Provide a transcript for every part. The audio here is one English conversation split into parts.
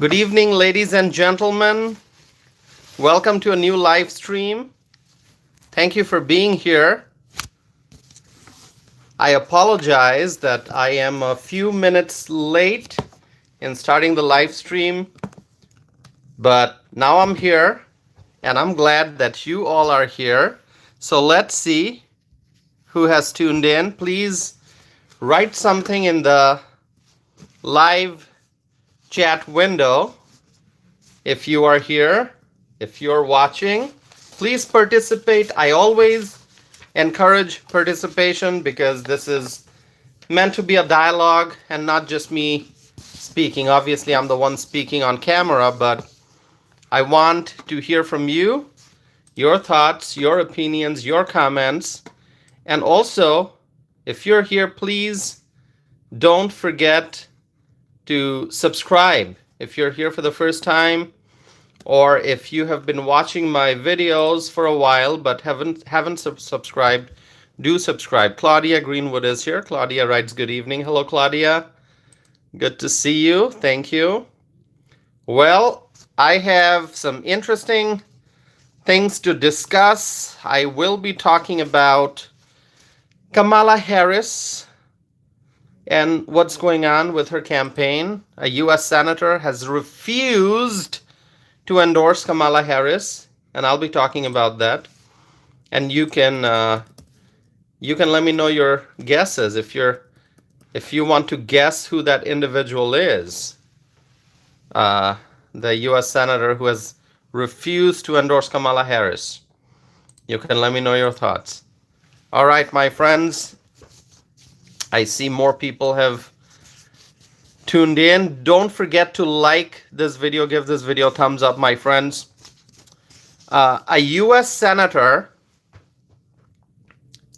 Good evening, ladies and gentlemen. Welcome to a new live stream. Thank you for being here. I apologize that I am a few minutes late in starting the live stream, but now I'm here and I'm glad that you all are here. So let's see who has tuned in. Please write something in the live chat window if you are here, if you're watching. Please participate. I always encourage participation because this is meant to be a dialogue and not just me speaking. Obviously, I'm the one speaking on camera, but I want to hear from you, your thoughts, your opinions, your comments. And also, if you're here, please don't forget to subscribe. If you're here for the first time, or if you have been watching my videos for a while but haven't subscribed, do subscribe. Claudia Greenwood is here. Claudia writes, good evening. Hello, Claudia. Good to see you. Thank you. Well, I have some interesting things to discuss. I will be talking about Kamala Harris and what's going on with her campaign. A U.S. senator has refused to endorse Kamala Harris, and I'll be talking about that. And you can let me know your guesses if you want to guess who that individual is. The U.S. senator who has refused to endorse Kamala Harris. You can let me know your thoughts. All right, my friends. I see more people have tuned in. Don't forget to like this video. Give this video a thumbs up, my friends. A U.S. senator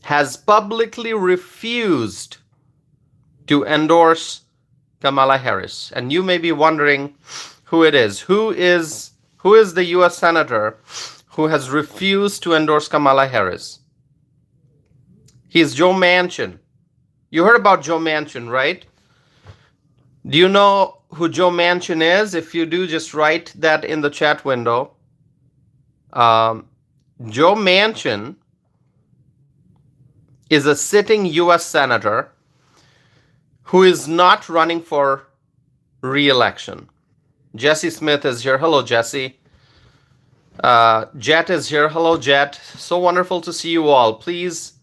has publicly refused to endorse Kamala Harris. And you may be wondering who it is. Who is the U.S. senator who has refused to endorse Kamala Harris? He's Joe Manchin. You heard about Joe Manchin, right? Do you know who Joe Manchin is? If you do, just write that in the chat window. Joe Manchin is a sitting U.S. senator who is not running for re-election. Jesse Smith is here. Hello, Jesse. Jet is here. Hello, Jet. So wonderful to see you all. Please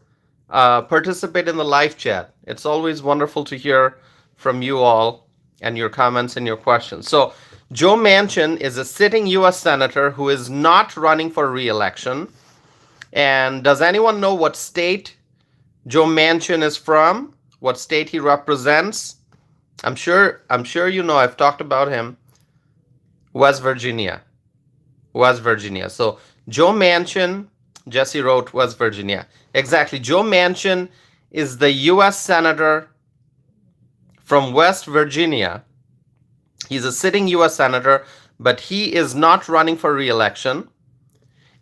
participate in the live chat. It's always wonderful to hear from you all and your comments and your questions. So Joe Manchin is a sitting U.S. senator who is not running for re-election. And does anyone know what state Joe Manchin is from? What state he represents? I'm sure you know. I've talked about him. West Virginia. West Virginia. So Joe Manchin, Jesse wrote West Virginia. Exactly. Joe Manchin is the U.S. senator from West Virginia. He's a sitting U.S. senator, but he is not running for re-election.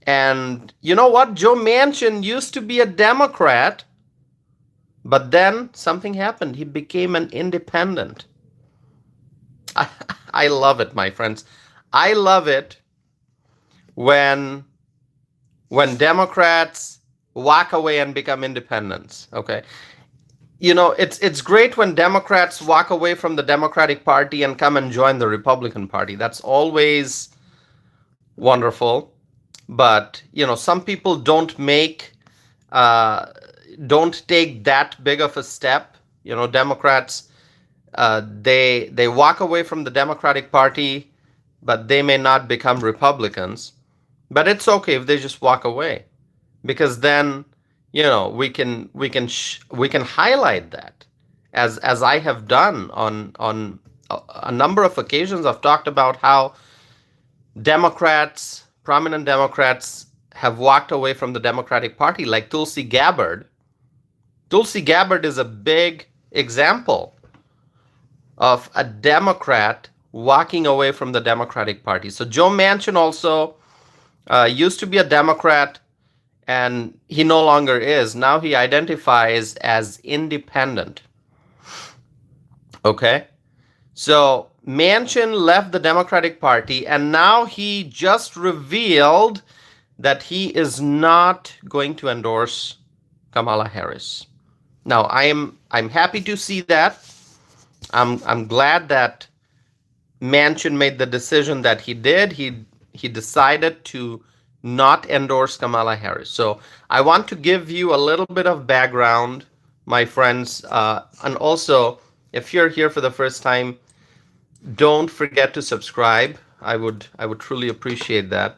And you know what? Joe Manchin used to be a Democrat, but then something happened. He became an independent. I love it, my friends. I love it when Democrats walk away and become independents, okay? You know, it's great when Democrats walk away from the Democratic Party and come and join the Republican Party. That's always wonderful. But, you know, some people don't take that big of a step. You know, Democrats, they walk away from the Democratic Party, but they may not become Republicans. But it's okay if they just walk away, because then, you know, we can highlight that, as I have done on a number of occasions. I've talked about how Democrats, prominent Democrats, have walked away from the Democratic Party, like Tulsi Gabbard. Tulsi Gabbard is a big example of a Democrat walking away from the Democratic Party. So Joe Manchin also used to be a Democrat, and he no longer is. Now he identifies as independent. Okay? So Manchin left the Democratic Party, and now he just revealed that he is not going to endorse Kamala Harris. Now I'm happy to see that. I'm glad that Manchin made the decision that he did. He decided to not endorse Kamala Harris. So I want to give you a little bit of background, my friends, and also if you're here for the first time, don't forget to subscribe. I would truly appreciate that,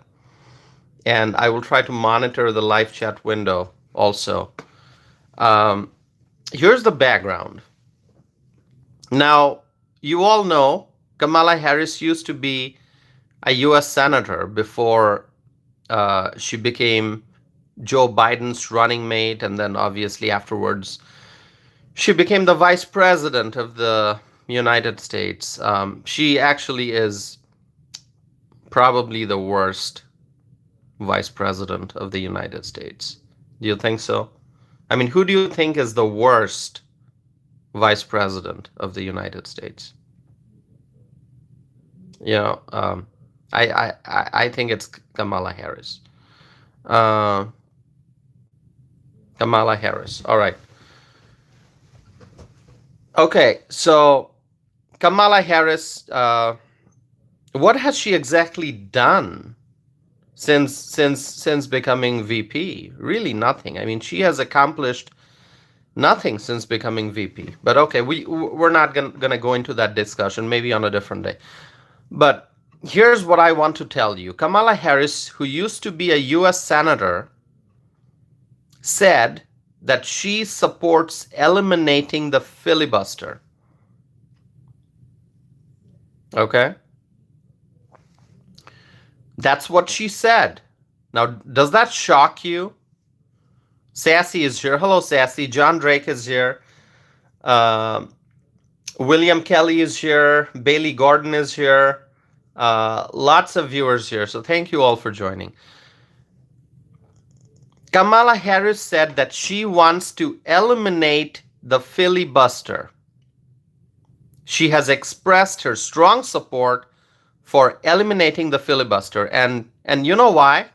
and I will try to monitor the live chat window also. Um, Here's the background. Now, you all know Kamala Harris used to be a U.S. senator before she became Joe Biden's running mate, and then obviously afterwards she became the vice president of the United States. She actually is probably the worst vice president of the United States. Do you think so? I mean, who do you think is the worst vice president of the United States? You know, I think it's Kamala Harris. Uh, Kamala Harris. All right. Okay, so Kamala Harris, what has she exactly done since becoming VP? Really nothing. I mean, she has accomplished nothing since becoming VP. But okay, we're not gonna go into that discussion. Maybe on a different day. But here's what I want to tell you. Kamala Harris, who used to be a U.S. senator, said that she supports eliminating the filibuster. Okay? That's what she said. Now, does that shock you? Sassy is here. Hello, Sassy. John Drake is here. William Kelly is here. Bailey Gordon is here. Lots of viewers here. So thank you all for joining. Kamala Harris said that she wants to eliminate the filibuster. She has expressed her strong support for eliminating the filibuster. And you know why?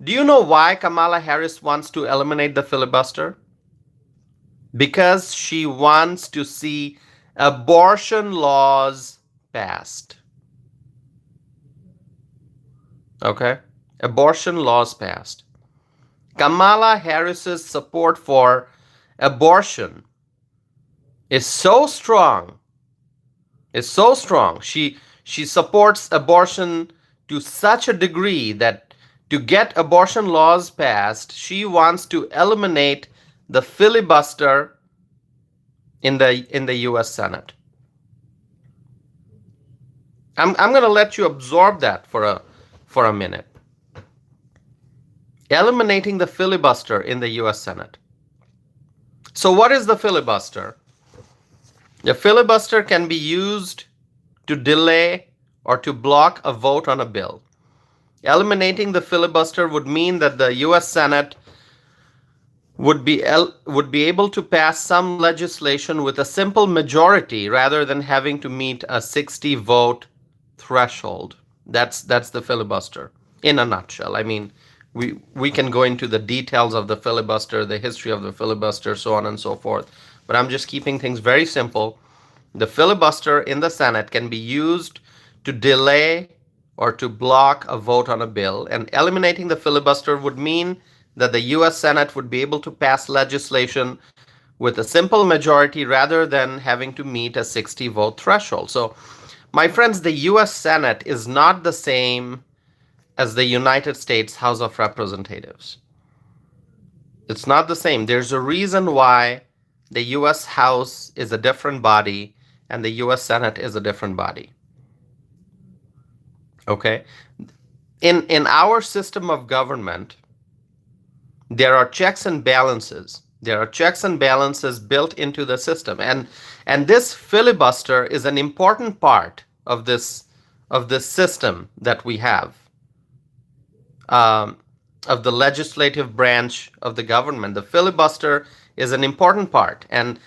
Do you know why Kamala Harris wants to eliminate the filibuster? Because she wants to see abortion laws passed. Okay? Abortion laws passed. Kamala Harris's support for abortion is so strong. She supports abortion to such a degree that to get abortion laws passed, she wants to eliminate the filibuster in the U.S. Senate. I'm going to let you absorb that for a minute. Eliminating the filibuster in the U.S. Senate. So what is the filibuster? The filibuster can be used to delay or to block a vote on a bill. Eliminating the filibuster would mean that the U.S. Senate would be able to pass some legislation with a simple majority rather than having to meet a 60 vote threshold. That's the filibuster in a nutshell. I mean, we can go into the details of the filibuster, the history of the filibuster, so on and so forth. But I'm just keeping things very simple. The filibuster in the Senate can be used to delay or to block a vote on a bill. And eliminating the filibuster would mean that the U.S. Senate would be able to pass legislation with a simple majority rather than having to meet a 60 vote threshold. So, my friends, the U.S. Senate is not the same as the United States House of Representatives. It's not the same. There's a reason why the U.S. House is a different body and the U.S. Senate is a different body. Okay? In our system of government, there are checks and balances. There are checks and balances built into the system. And this filibuster is an important part of this system that we have. Of the legislative branch of the government. The filibuster is an important part. And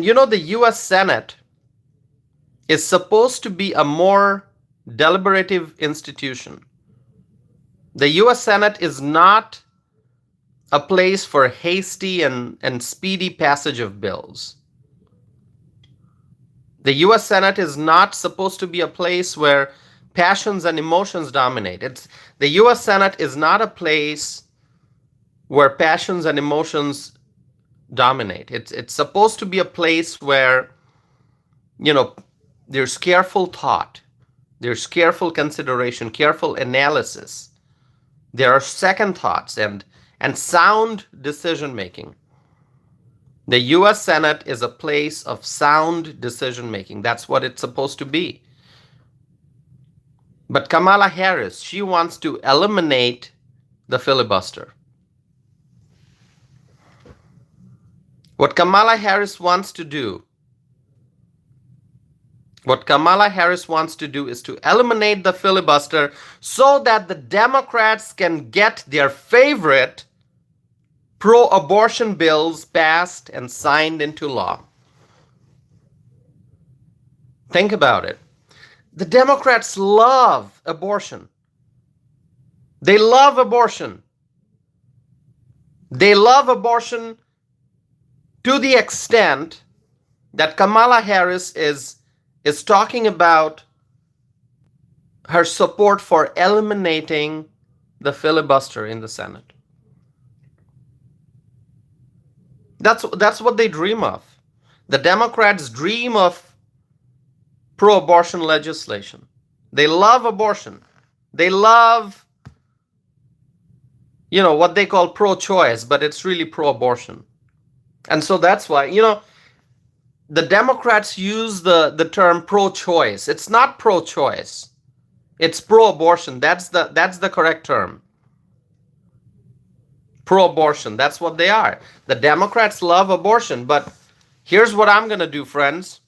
you know, the U.S. Senate is supposed to be a more deliberative institution. The US Senate is not a place for hasty and speedy passage of bills. The US Senate is not supposed to be a place where passions and emotions dominate. The US Senate is not a place where passions and emotions dominate. It's supposed to be a place where, there's careful thought, there's careful consideration, careful analysis. There are second thoughts and sound decision making. The US Senate is a place of sound decision making. That's what it's supposed to be. But Kamala Harris, she wants to eliminate the filibuster. What Kamala Harris wants to do is to eliminate the filibuster so that the Democrats can get their favorite pro-abortion bills passed and signed into law. Think about it. The Democrats love abortion. They love abortion. They love abortion to the extent that Kamala Harris is talking about her support for eliminating the filibuster in the Senate. That's what they dream of. The Democrats dream of pro-abortion legislation. They love abortion. They love, what they call pro-choice, but it's really pro-abortion. And so that's why, the Democrats use the term pro-choice. It's not pro-choice. It's pro-abortion. That's the correct term. Pro-abortion. That's what they are. The Democrats love abortion, but here's what I'm going to do, friends.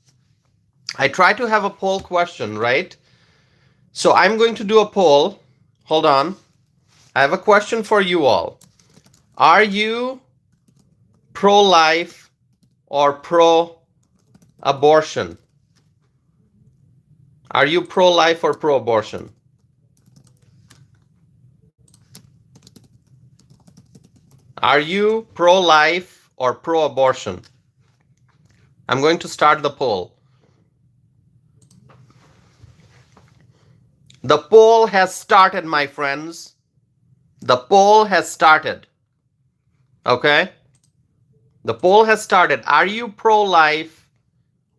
I try to have a poll question, right? So I'm going to do a poll. Hold on. I have a question for you all. Are you pro-life or pro-abortion? Are you pro-life or pro-abortion? Are you pro-life or pro-abortion? I'm going to start the poll. The poll has started, my friends. The poll has started. Okay? The poll has started. Are you pro-life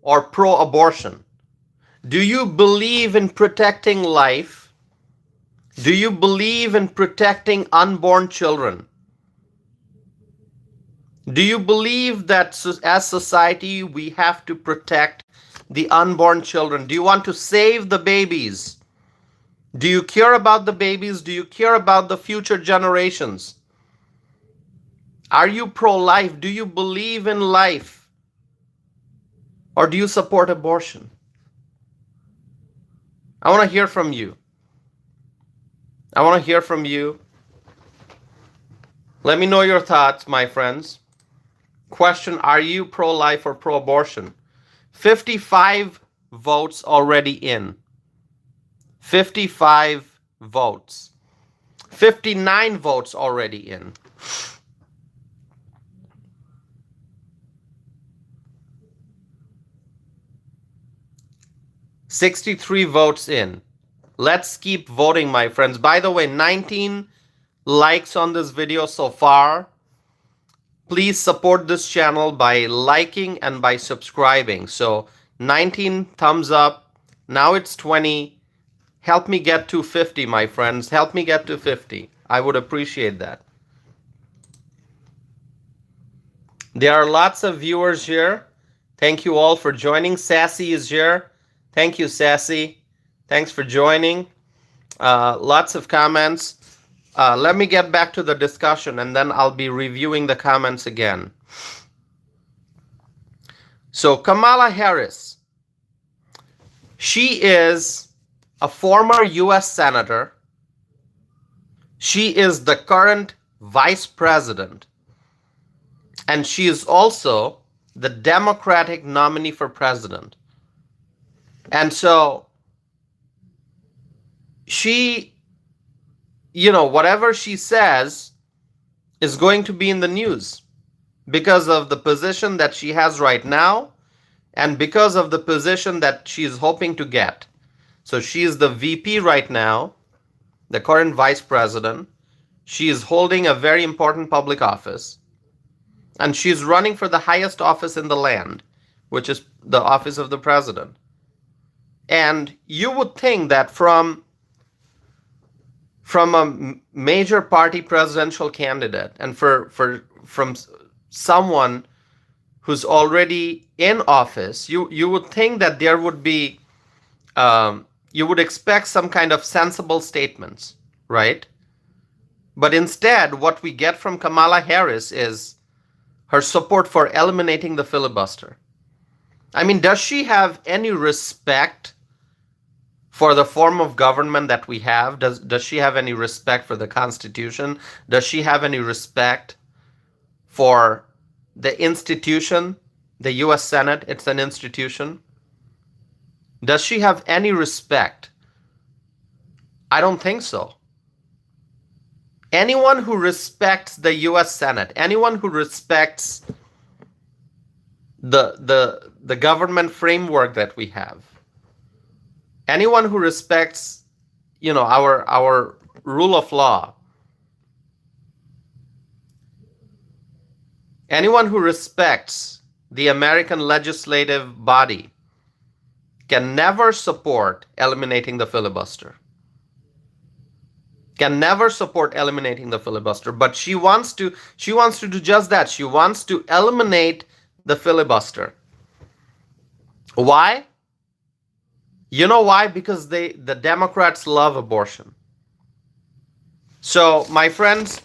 or pro-abortion? Do you believe in protecting life? Do you believe in protecting unborn children? Do you believe that as society we have to protect the unborn children? Do you want to save the babies? Do you care about the babies? Do you care about the future generations? Are you pro-life? Do you believe in life? Or do you support abortion? I want to hear from you. I want to hear from you. Let me know your thoughts, my friends. Question, are you pro-life or pro-abortion? 55 votes already in. 55 votes. 59 votes already in. $63 votes in. Let's keep voting, my friends. By the way, 19 likes on this video so far. Please support this channel by liking and by subscribing. So 19 thumbs up. Now it's 20. Help me get to 50, my friends. Help me get to 50. I would appreciate that. There are lots of viewers here. Thank you all for joining. Sassy is here. Thank you, Sassy. Thanks for joining. Lots of comments. Let me get back to the discussion and then I'll be reviewing the comments again. So Kamala Harris, she is a former US Senator. She is the current Vice President. And she is also the Democratic nominee for President. And so she, whatever she says is going to be in the news because of the position that she has right now and because of the position that she is hoping to get. So she is the VP right now, the current vice president. She is holding a very important public office, and she's running for the highest office in the land, which is the office of the president. And you would think that from a major party presidential candidate and from someone who's already in office, you would think that there would be you would expect some kind of sensible statements, right? But instead, what we get from Kamala Harris is her support for eliminating the filibuster. I mean, does she have any respect for the form of government that we have? Does she have any respect for the Constitution? Does she have any respect for the institution, the U.S. Senate? It's an institution. Does she have any respect? I don't think so. Anyone who respects the U.S. Senate, anyone who respects the government framework that we have, anyone who respects, our rule of law, anyone who respects the American legislative body can never support eliminating the filibuster. Can never support eliminating the filibuster, but she wants to do just that. She wants to eliminate the filibuster. Why? You know why? Because the Democrats love abortion. So, my friends,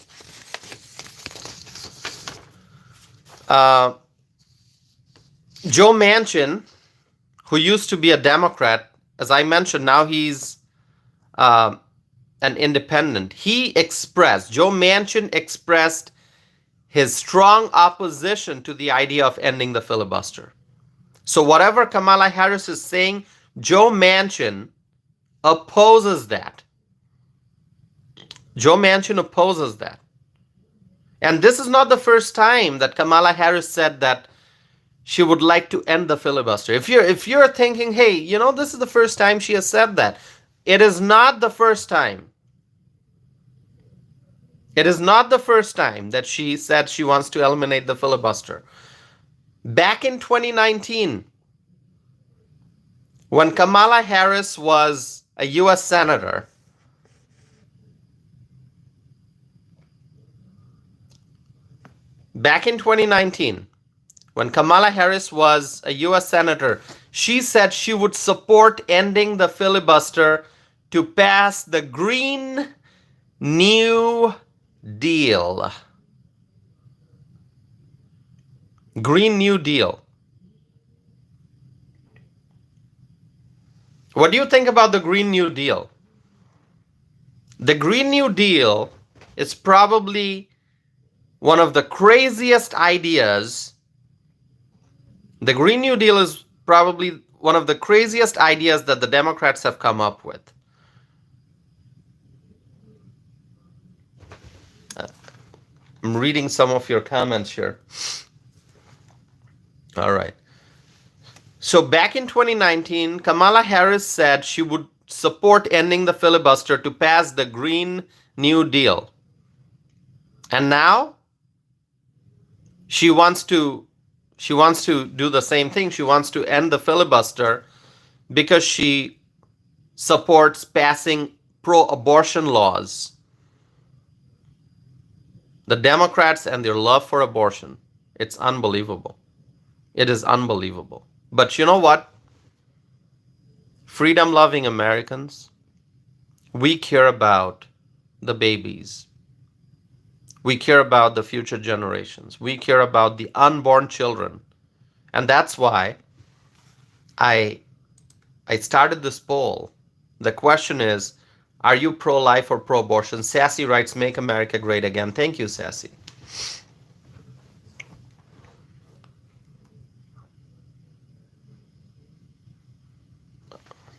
Joe Manchin, who used to be a Democrat, as I mentioned, now he's an independent. Joe Manchin expressed his strong opposition to the idea of ending the filibuster. So whatever Kamala Harris is saying, Joe Manchin opposes that. Joe Manchin opposes that. And this is not the first time that Kamala Harris said that she would like to end the filibuster. If you're thinking, hey, this is the first time she has said that, it is not the first time. It is not the first time that she said she wants to eliminate the filibuster. Back in 2019, when Kamala Harris was a U.S. Senator, she said she would support ending the filibuster to pass the Green New Deal. Green New Deal. What do you think about the Green New Deal? The Green New Deal is probably one of the craziest ideas. The Green New Deal is probably one of the craziest ideas that the Democrats have come up with. I'm reading some of your comments here. All right. So back in 2019, Kamala Harris said she would support ending the filibuster to pass the Green New Deal. And now she wants to do the same thing. She wants to end the filibuster because she supports passing pro-abortion laws. The Democrats and their love for abortion, it's unbelievable. It is unbelievable. But you know what? Freedom-loving Americans, we care about the babies. We care about the future generations. We care about the unborn children. And that's why I started this poll. The question is, are you pro-life or pro-abortion? Sassy writes, make America great again. Thank you, Sassy.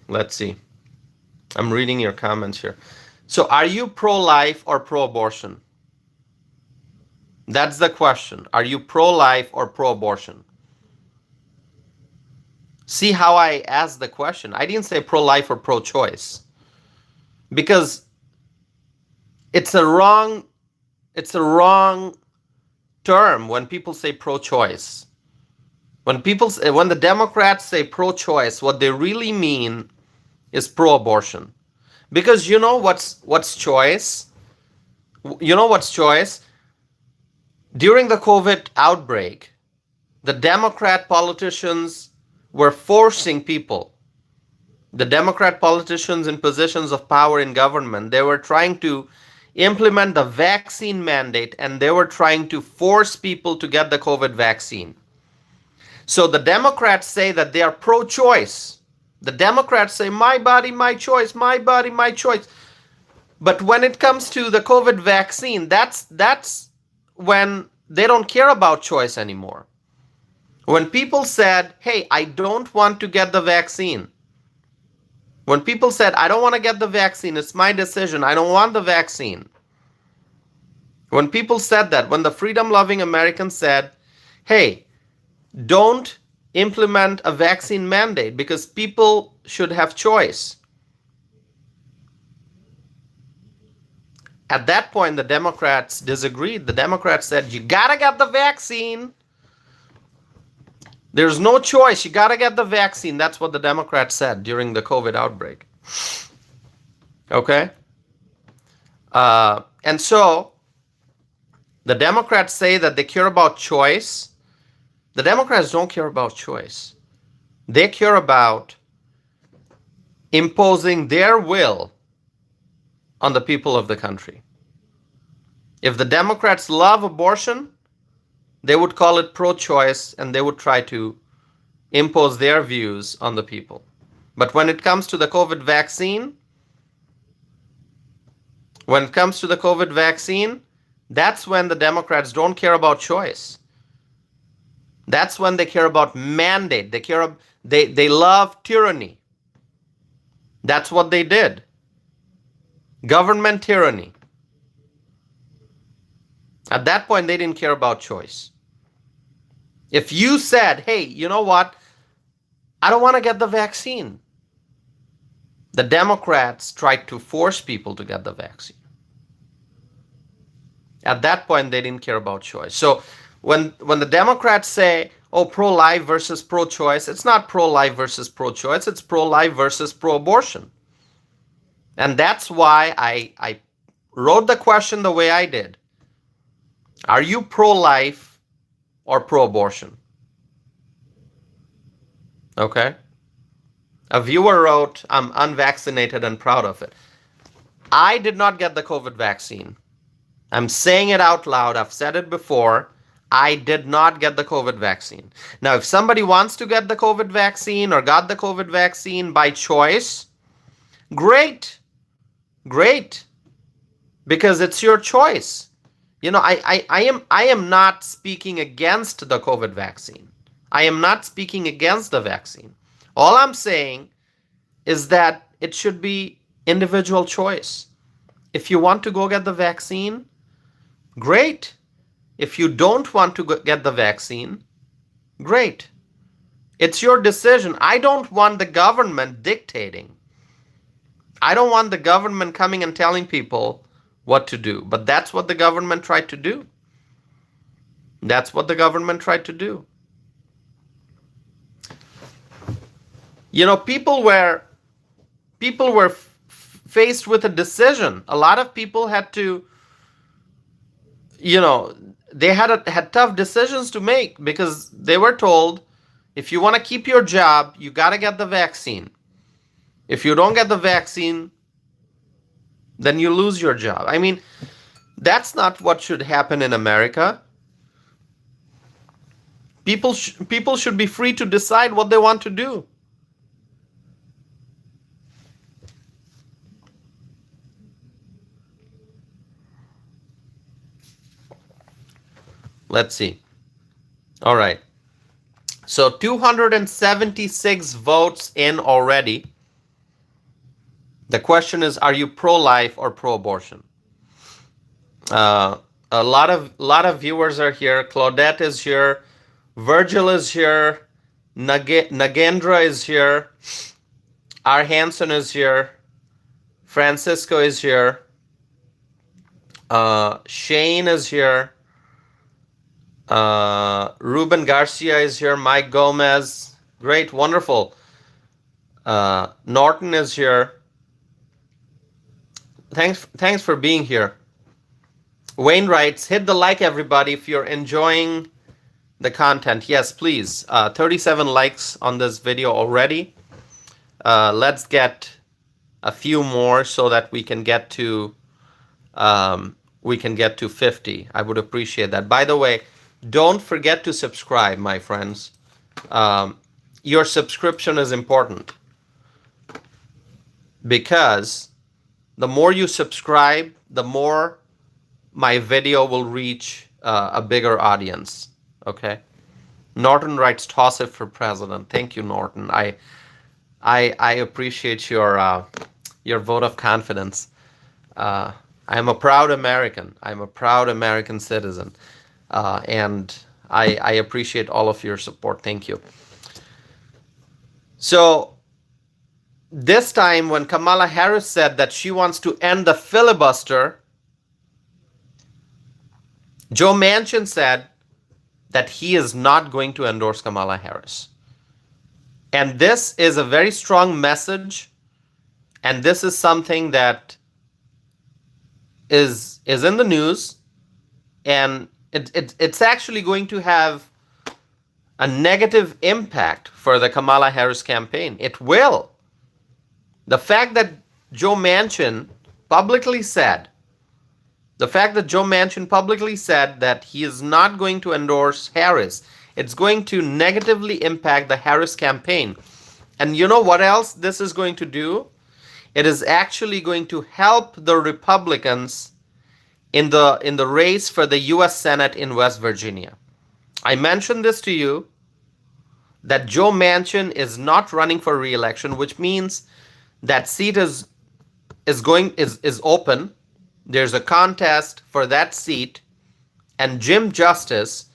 Let's see. I'm reading your comments here. So are you pro-life or pro-abortion? That's the question. Are you pro-life or pro-abortion? See how I asked the question? I didn't say pro-life or pro-choice. Because it's a wrong term when people say pro-choice. When the Democrats say pro-choice, what they really mean is pro-abortion. Because you know what's choice? You know what's choice? During the COVID outbreak, the Democrat politicians were forcing people. The Democrat politicians in positions of power in government, they were trying to implement the vaccine mandate, and they were trying to force people to get the COVID vaccine. So the Democrats say that they are pro-choice. The Democrats say, my body, my choice, my body, my choice. But when it comes to the COVID vaccine, that's when they don't care about choice anymore. When people said, hey, I don't want to get the vaccine. When people said, I don't want to get the vaccine, it's my decision, I don't want the vaccine. When people said that, when the freedom-loving Americans said, hey, don't implement a vaccine mandate because people should have choice. At that point, the Democrats disagreed. The Democrats said, you gotta get the vaccine. There's no choice. You gotta get the vaccine. That's what the Democrats said during the COVID outbreak. Okay? And so, the Democrats say that they care about choice. The Democrats don't care about choice. They care about imposing their will on the people of the country. If the Democrats love abortion, they would call it pro-choice and they would try to impose their views on the people. But when it comes to the COVID vaccine, that's when the Democrats don't care about choice. That's when they care about mandate. They love tyranny. That's what they did. Government tyranny. At that point, they didn't care about choice. If you said, hey, you know what? I don't want to get the vaccine. The Democrats tried to force people to get the vaccine. At that point, they didn't care about choice. So when the Democrats say, oh, pro-life versus pro-choice, it's not pro-life versus pro-choice, it's pro-life versus pro-abortion. And that's why I wrote the question the way I did. Are you pro-life or pro-abortion? Okay? A viewer wrote, I'm unvaccinated and proud of it. I did not get the COVID vaccine. I'm saying it out loud. I've said it before. I did not get the COVID vaccine. Now, if somebody wants to get the COVID vaccine or got the COVID vaccine by choice, great. Great. Because it's your choice. You know, I am not speaking against the COVID vaccine. I am not speaking against the vaccine. All I'm saying is that it should be individual choice. If you want to go get the vaccine, great. If you don't want to get the vaccine, great. It's your decision. I don't want the government dictating. I don't want the government coming and telling people what to do. But that's what the government tried to do. That's what the government tried to do. You know, people were faced with a decision. A lot of people had to, you know, they had tough decisions to make because they were told, if you want to keep your job, you got to get the vaccine. If you don't get the vaccine, then you lose your job. I mean, that's not what should happen in America. People should be free to decide what they want to do. Let's see. All right. So 276 votes in already. The question is, are you pro-life or pro-abortion? Uh, a lot of viewers are here. Claudette is here. Virgil is here. Nagendra is here. R. Hansen is here. Francisco is here. Shane is here. Ruben Garcia is here. Mike Gomez. Great, wonderful. Norton is here. Thanks for being here. Wayne writes, hit the like, everybody, if you're enjoying the content. Yes, please. 37 likes on this video already. Let's get a few more so that we can get to 50. I would appreciate that. By the way, don't forget to subscribe, my friends. Your subscription is important because the more you subscribe, the more my video will reach a bigger audience. Okay. Norton writes, toss it for president. Thank you, Norton. I appreciate your vote of confidence. I am a proud American. I'm a proud American citizen, and I appreciate all of your support. Thank you. So this time, when Kamala Harris said that she wants to end the filibuster, Joe Manchin said that he is not going to endorse Kamala Harris. And this is a very strong message, and this is something that is in the news, and it's actually going to have a negative impact for the Kamala Harris campaign. It will. The fact that Joe Manchin publicly said that he is not going to endorse Harris, it's going to negatively impact the Harris campaign. And you know what else this is going to do? It is actually going to help the Republicans in the race for the U.S. Senate in West Virginia. I mentioned this to you, that Joe Manchin is not running for re-election, which means that seat is open. There's a contest for that seat, and Jim Justice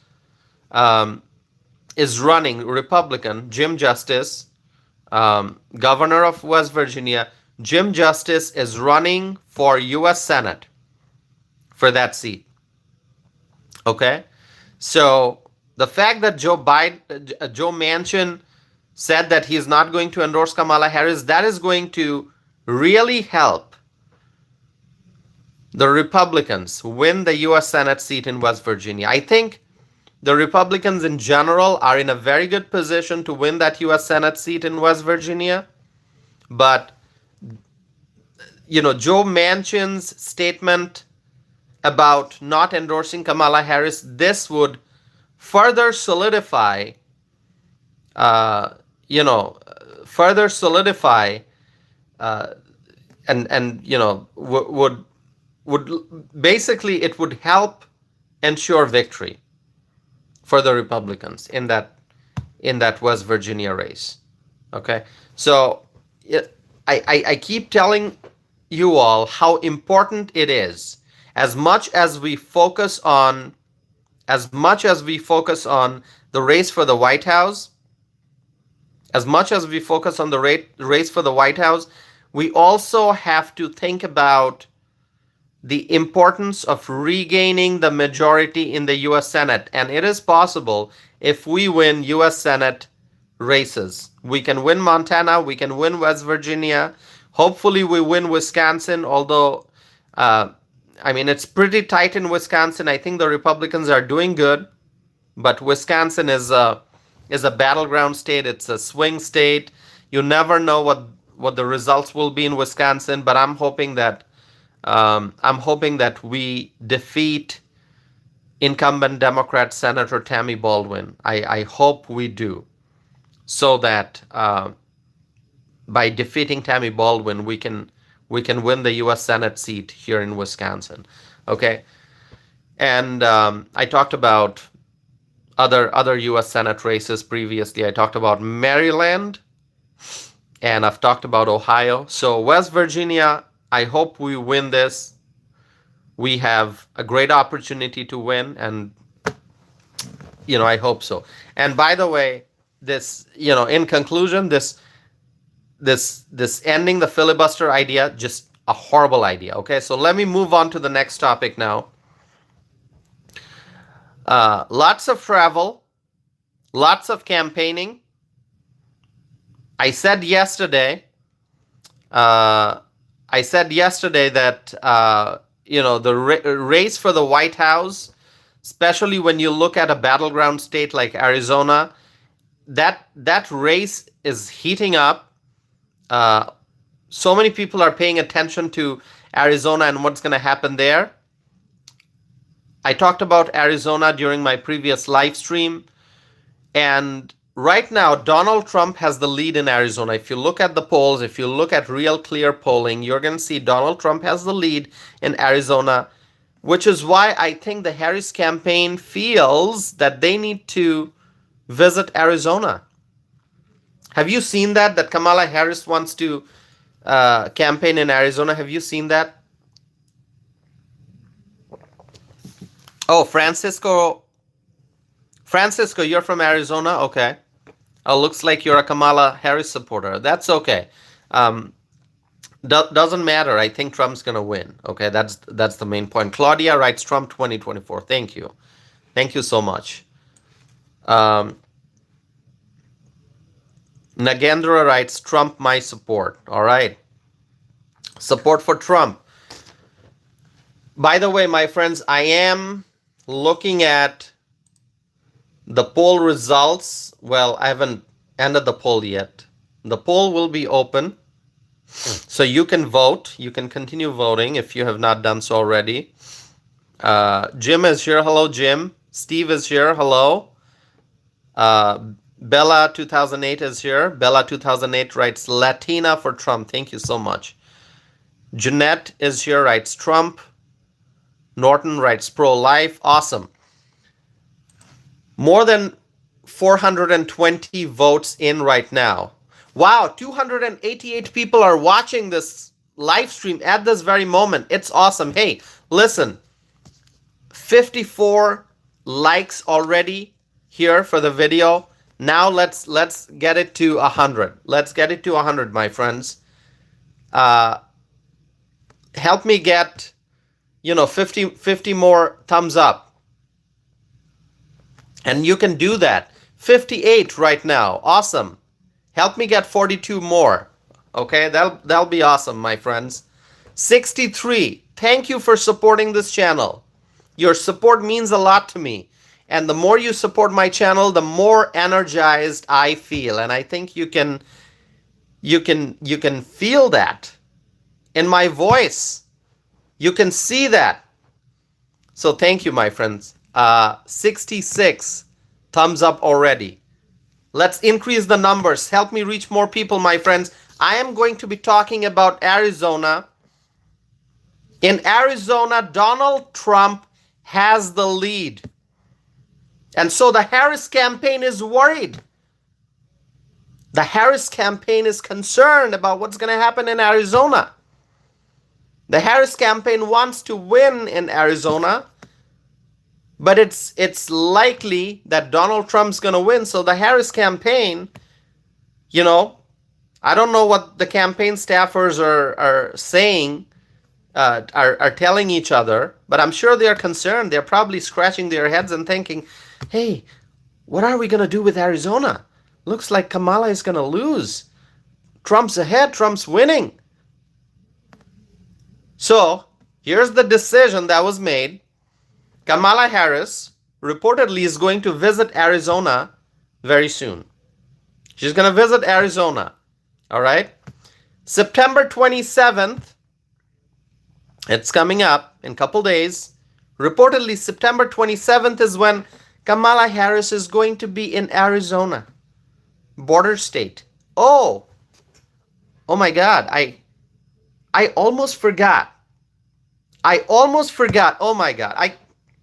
is running, Republican. Jim Justice, governor of West Virginia. Jim Justice is running for U.S. Senate for that seat. Okay, so the fact that Joe Manchin said that he's not going to endorse Kamala Harris, that is going to really help the Republicans win the U.S. Senate seat in West Virginia. I think the Republicans in general are in a very good position to win that U.S. Senate seat in West Virginia. But, Joe Manchin's statement about not endorsing Kamala Harris, this would further solidify, and would basically, it would help ensure victory for the Republicans in that West Virginia race. Okay, so I keep telling you all how important it is. As much as we focus on the race for the White House, we also have to think about the importance of regaining the majority in the U.S. Senate. And it is possible if we win U.S. Senate races. We can win Montana, we can win West Virginia. Hopefully we win Wisconsin, although, it's pretty tight in Wisconsin. I think the Republicans are doing good, but Wisconsin is a battleground state. It's a swing state. You never know what the results will be in Wisconsin, but I'm hoping that we defeat incumbent Democrat Senator Tammy Baldwin. I hope we do, so that by defeating Tammy Baldwin, we can win the U.S. Senate seat here in Wisconsin. Okay, and I talked about other U.S. Senate races previously. I talked about Maryland and I've talked about Ohio. So West Virginia, I hope we win this. We have a great opportunity to win, and I hope so. And by the way, this, in conclusion, this ending the filibuster idea, just a horrible idea. Okay, so let me move on to the next topic now. Lots of travel, lots of campaigning. I said yesterday that the race for the White House, especially when you look at a battleground state like Arizona, that race is heating up. So many people are paying attention to Arizona and what's going to happen there. I talked about Arizona during my previous live stream, and right now Donald Trump has the lead in Arizona. If you look at the polls, if you look at real clear polling, you're going to see Donald Trump has the lead in Arizona, which is why I think the Harris campaign feels that they need to visit Arizona. Have you seen that Kamala Harris wants to campaign in Arizona? Have you seen that? Oh, Francisco, you're from Arizona? Okay. Oh, looks like you're a Kamala Harris supporter. That's okay. Doesn't matter. I think Trump's going to win. Okay, that's the main point. Claudia writes Trump 2024. Thank you. Thank you so much. Nagendra writes Trump, my support. All right. Support for Trump. By the way, my friends, I am looking at the poll results. Well, I haven't ended the poll yet. The poll will be open, so you can vote. You can continue voting if you have not done so already. Jim is here. Hello, Jim. Steve is here. Hello. Bella 2008 is here. Bella 2008 writes Latina for Trump. Thank you so much. Jeanette is here, writes Trump. Norton writes pro-life. Awesome. More than 420 votes in right now. Wow, 288 people are watching this live stream at this very moment. It's awesome. Hey, listen, 54 likes already here for the video. Now let's get it to 100. Let's get it to 100, my friends. Help me get 50 more thumbs up. And you can do that. 58 right now. Awesome. Help me get 42 more. Okay, that'll be awesome, my friends. 63. Thank you for supporting this channel. Your support means a lot to me. And the more you support my channel, the more energized I feel. And I think you can feel that in my voice. You can see that. So thank you, my friends. 66 thumbs up already. Let's increase the numbers. Help me reach more people, my friends. I am going to be talking about Arizona. In Arizona, Donald Trump has the lead. And so the Harris campaign is worried. The Harris campaign is concerned about what's going to happen in Arizona. The Harris campaign wants to win in Arizona, but it's likely that Donald Trump's going to win. So the Harris campaign, I don't know what the campaign staffers are saying, are telling each other, but I'm sure they're concerned. They're probably scratching their heads and thinking, hey, what are we going to do with Arizona? Looks like Kamala is going to lose. Trump's ahead. Trump's winning. So here's the decision that was made. Kamala Harris reportedly is going to visit Arizona very soon. She's going to visit Arizona. All right. September 27th. It's coming up in a couple days. Reportedly, September 27th is when Kamala Harris is going to be in Arizona, border state. Oh my God. I almost forgot. Oh my God.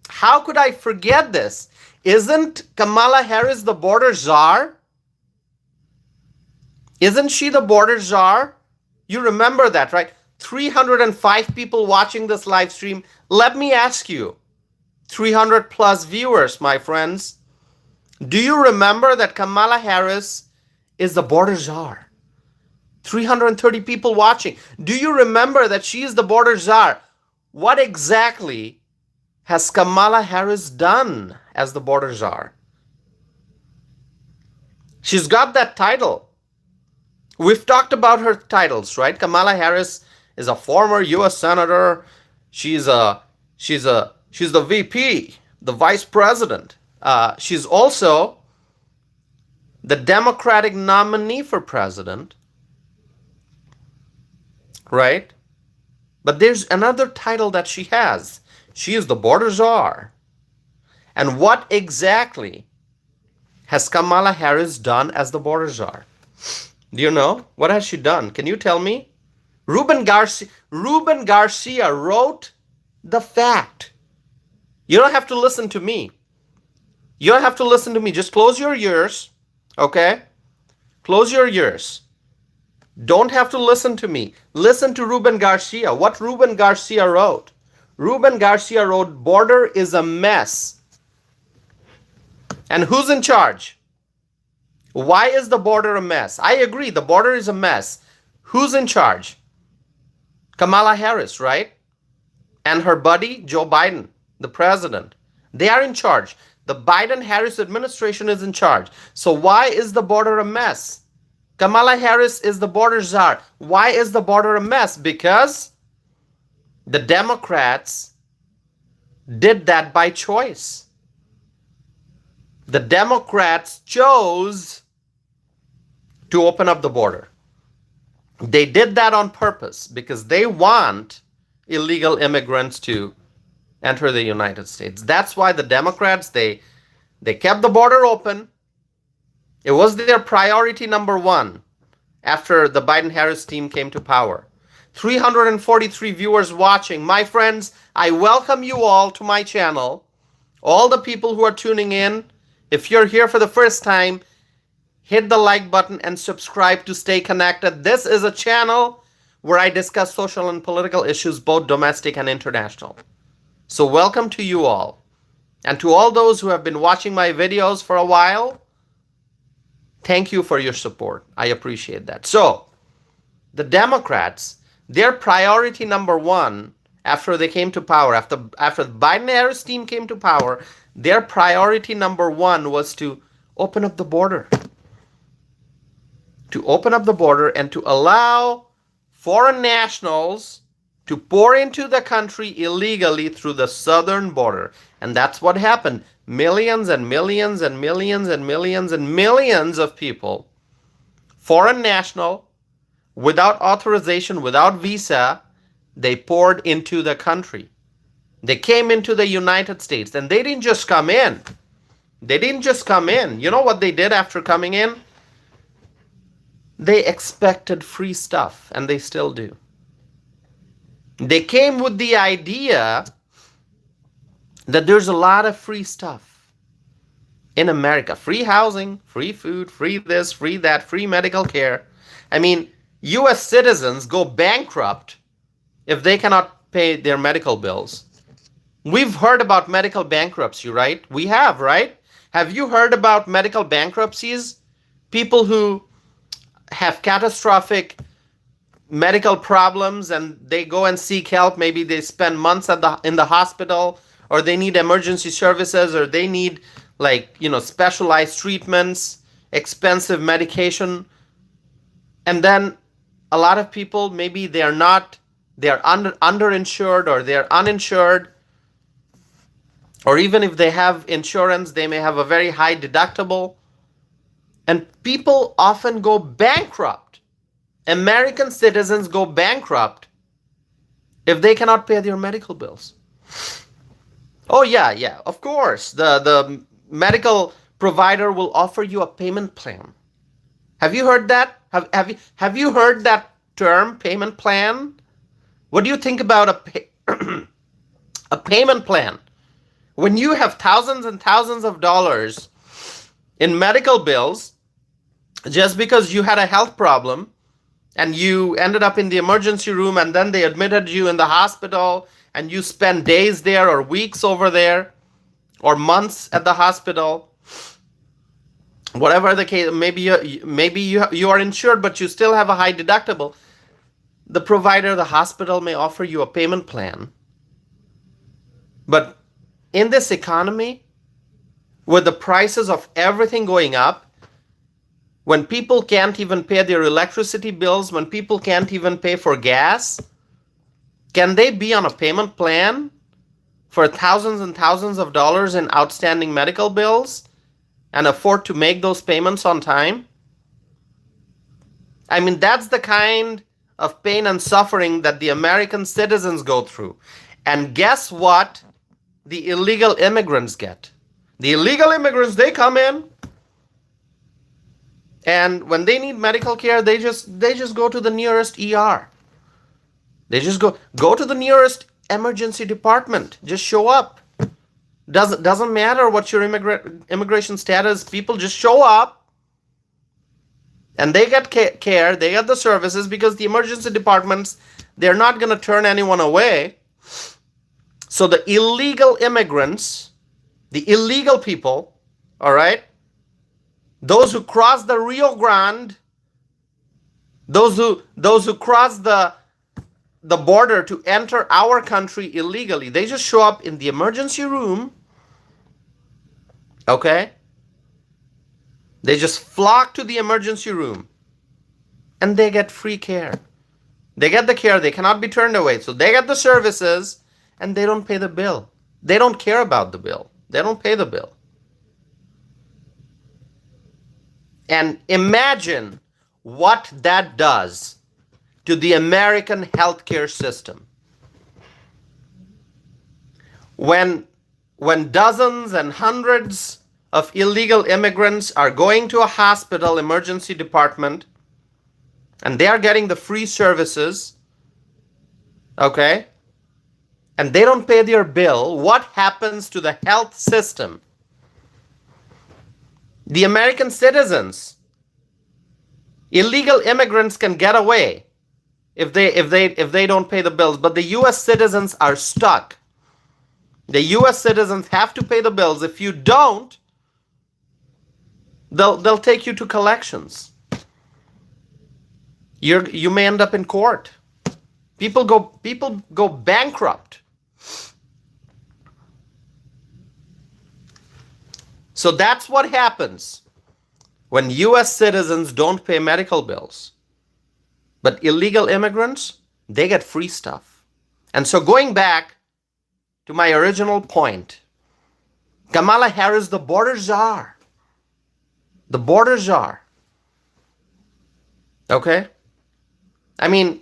How could I forget this? Isn't Kamala Harris the border czar? Isn't she the border czar? You remember that, right? 305 people watching this live stream. Let me ask you, 300 plus viewers, my friends. Do you remember that Kamala Harris is the border czar? 330 people watching. Do you remember that she is the border czar? What exactly has Kamala Harris done as the border czar? She's got that title. We've talked about her titles, right? Kamala Harris is a former U.S. senator. She's the VP, the vice president. She's also the Democratic nominee for president, right? But there's another title that she has. She is the border czar. And what exactly has Kamala Harris done as the border czar? Do you know? What has she done? Can you tell me? Ruben Garcia wrote the fact. You don't have to listen to me. You don't have to listen to me. Just close your ears, okay? Close your ears. Don't have to listen to me. Listen to Ruben Garcia. What Ruben Garcia wrote. Ruben Garcia wrote, border is a mess. And who's in charge? Why is the border a mess? I agree, the border is a mess. Who's in charge? Kamala Harris, right? And her buddy, Joe Biden, the president. They are in charge. The Biden-Harris administration is in charge. So why is the border a mess? Kamala Harris is the border czar. Why is the border a mess? Because the Democrats did that by choice. The Democrats chose to open up the border. They did that on purpose because they want illegal immigrants to enter the United States. That's why the Democrats, they kept the border open. It was their priority number one after the Biden-Harris team came to power. 343 viewers watching. My friends, I welcome you all to my channel. All the people who are tuning in, if you're here for the first time, hit the like button and subscribe to stay connected. This is a channel where I discuss social and political issues, both domestic and international. So welcome to you all. And to all those who have been watching my videos for a while, thank you for your support. I appreciate that. So, the Democrats, their priority number one after they came to power, after the Biden-Harris team came to power, their priority number one was to open up the border. To open up the border and to allow foreign nationals to pour into the country illegally through the southern border. And that's what happened. Millions and millions and millions and millions and millions of people, foreign national, without authorization, without visa, they poured into the country. They came into the United States, and they didn't just come in. They didn't just come in. You know what they did after coming in? They expected free stuff, and they still do. They came with the idea that there's a lot of free stuff in America. Free housing, free food, free this, free that, free medical care. I mean, U.S. citizens go bankrupt if they cannot pay their medical bills. We've heard about medical bankruptcy, right? We have, right? Have you heard about medical bankruptcies? People who have catastrophic medical problems and they go and seek help. Maybe they spend months in the hospital, or they need emergency services, or they need specialized treatments, expensive medication. And then a lot of people, maybe they are underinsured, or they're uninsured. Or even if they have insurance, they may have a very high deductible. And people often go bankrupt. American citizens go bankrupt if they cannot pay their medical bills. Oh yeah, of course. The medical provider will offer you a payment plan. Have you heard that? Have you heard that term, payment plan? What do you think about a payment plan? When you have thousands and thousands of dollars in medical bills, just because you had a health problem and you ended up in the emergency room and then they admitted you in the hospital and you spent days there or weeks over there or months at the hospital, whatever the case, maybe you are insured but you still have a high deductible. The provider, the hospital, may offer you a payment plan. But in this economy, with the prices of everything going up, when people can't even pay their electricity bills, when people can't even pay for gas, can they be on a payment plan for thousands and thousands of dollars in outstanding medical bills and afford to make those payments on time? I mean, that's the kind of pain and suffering that the American citizens go through. And guess what the illegal immigrants get? The illegal immigrants, they come in, and when they need medical care, they just go to the nearest ER. They just go to the nearest emergency department. Just show up. Doesn't matter what your immigration status. People just show up, and they get care. They get the services because the emergency departments, they're not going to turn anyone away. So the illegal immigrants, the illegal people, all right, those who cross the Rio Grande, those who cross the border to enter our country illegally, they just show up in the emergency room, okay? They just flock to the emergency room and they get free care. They get the care, they cannot be turned away. So they get the services and they don't pay the bill. They don't care about the bill. They don't pay the bill. And imagine what that does to the American healthcare system. When dozens and hundreds of illegal immigrants are going to a hospital emergency department and they are getting the free services, okay, and they don't pay their bill, what happens to the health system? The American citizens, illegal immigrants can get away if they don't pay the bills, but the US citizens are stuck. The US citizens have to pay the bills. If you don't, they'll take you to collections. You may end up in court. People go bankrupt. So that's what happens when US citizens don't pay medical bills. But illegal immigrants, they get free stuff. And so going back to my original point, Kamala Harris, the border czar. The border czar. Okay? I mean,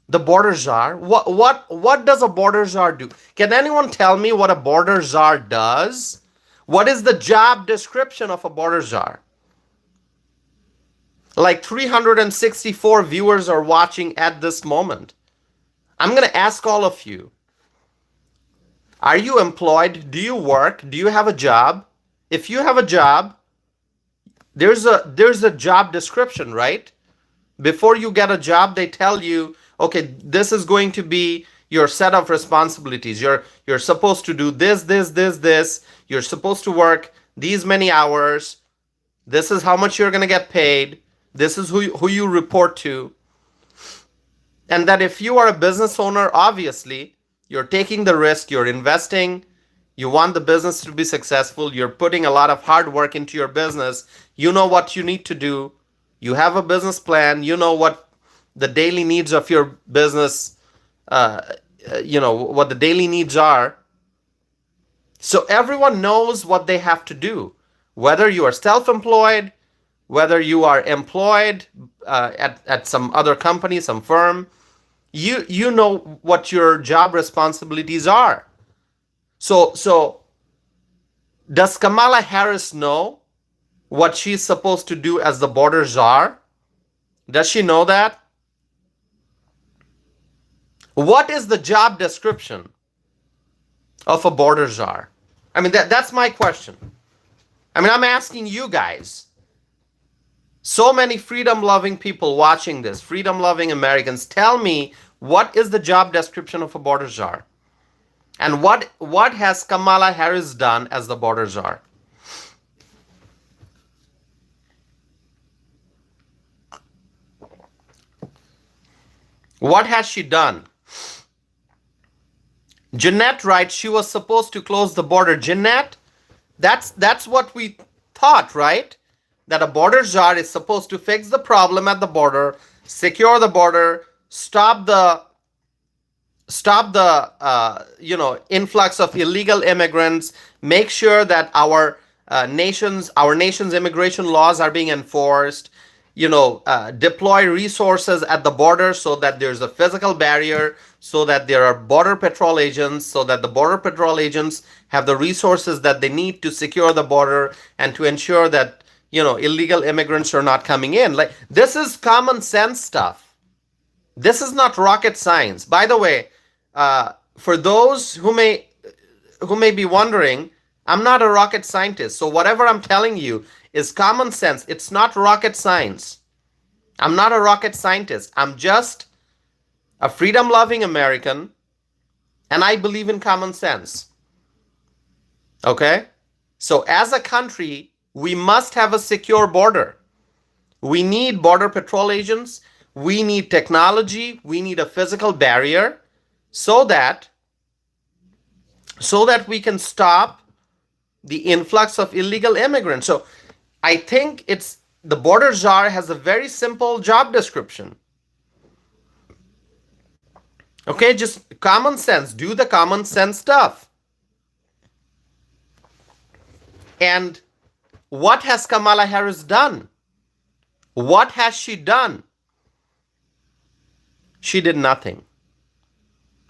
the border czar. What does a border czar do? Can anyone tell me what a border czar does? What is the job description of a border czar? Like 364 viewers are watching at this moment. I'm going to ask all of you. Are you employed? Do you work? Do you have a job? If you have a job, there's a job description, right? Before you get a job, they tell you, okay, this is going to be your set of responsibilities. You're supposed to do this. You're supposed to work these many hours. This is how much you're going to get paid. This is who you report to. And that if you are a business owner, obviously, you're taking the risk, you're investing, you want the business to be successful, you're putting a lot of hard work into your business, you know what you need to do, you have a business plan, you know what the daily needs of your business, what the daily needs are. So everyone knows what they have to do. Whether you are self-employed, whether you are employed at some other company, some firm, you know what your job responsibilities are. So does Kamala Harris know what she's supposed to do as the border czar? Does she know that? What is the job description of a border czar? I mean, that's my question. I mean, I'm asking you guys. So many freedom-loving people watching this, freedom-loving Americans, tell me, what is the job description of a border czar? And what has Kamala Harris done as the border czar? What has she done? Jeanette writes she was supposed to close the border. Jeanette, that's what we thought, right? That a border czar is supposed to fix the problem at the border, secure the border, stop the influx of illegal immigrants, make sure that our nation's immigration laws are being enforced, deploy resources at the border so that there's a physical barrier, so that there are border patrol agents, so that the border patrol agents have the resources that they need to secure the border and to ensure that illegal immigrants are not coming in. Like, this is common sense stuff. This is not rocket science. By the way, for those who may be wondering, I'm not a rocket scientist. So whatever I'm telling you is common sense. It's not rocket science. I'm not a rocket scientist. I'm just a freedom-loving American, and I believe in common sense. Okay? So as a country, we must have a secure border. We need border patrol agents. We need technology. We need a physical barrier so that we can stop the influx of illegal immigrants. So I think the border czar has a very simple job description. Okay, just common sense. Do the common sense stuff. And what has Kamala Harris done? What has she done? She did nothing.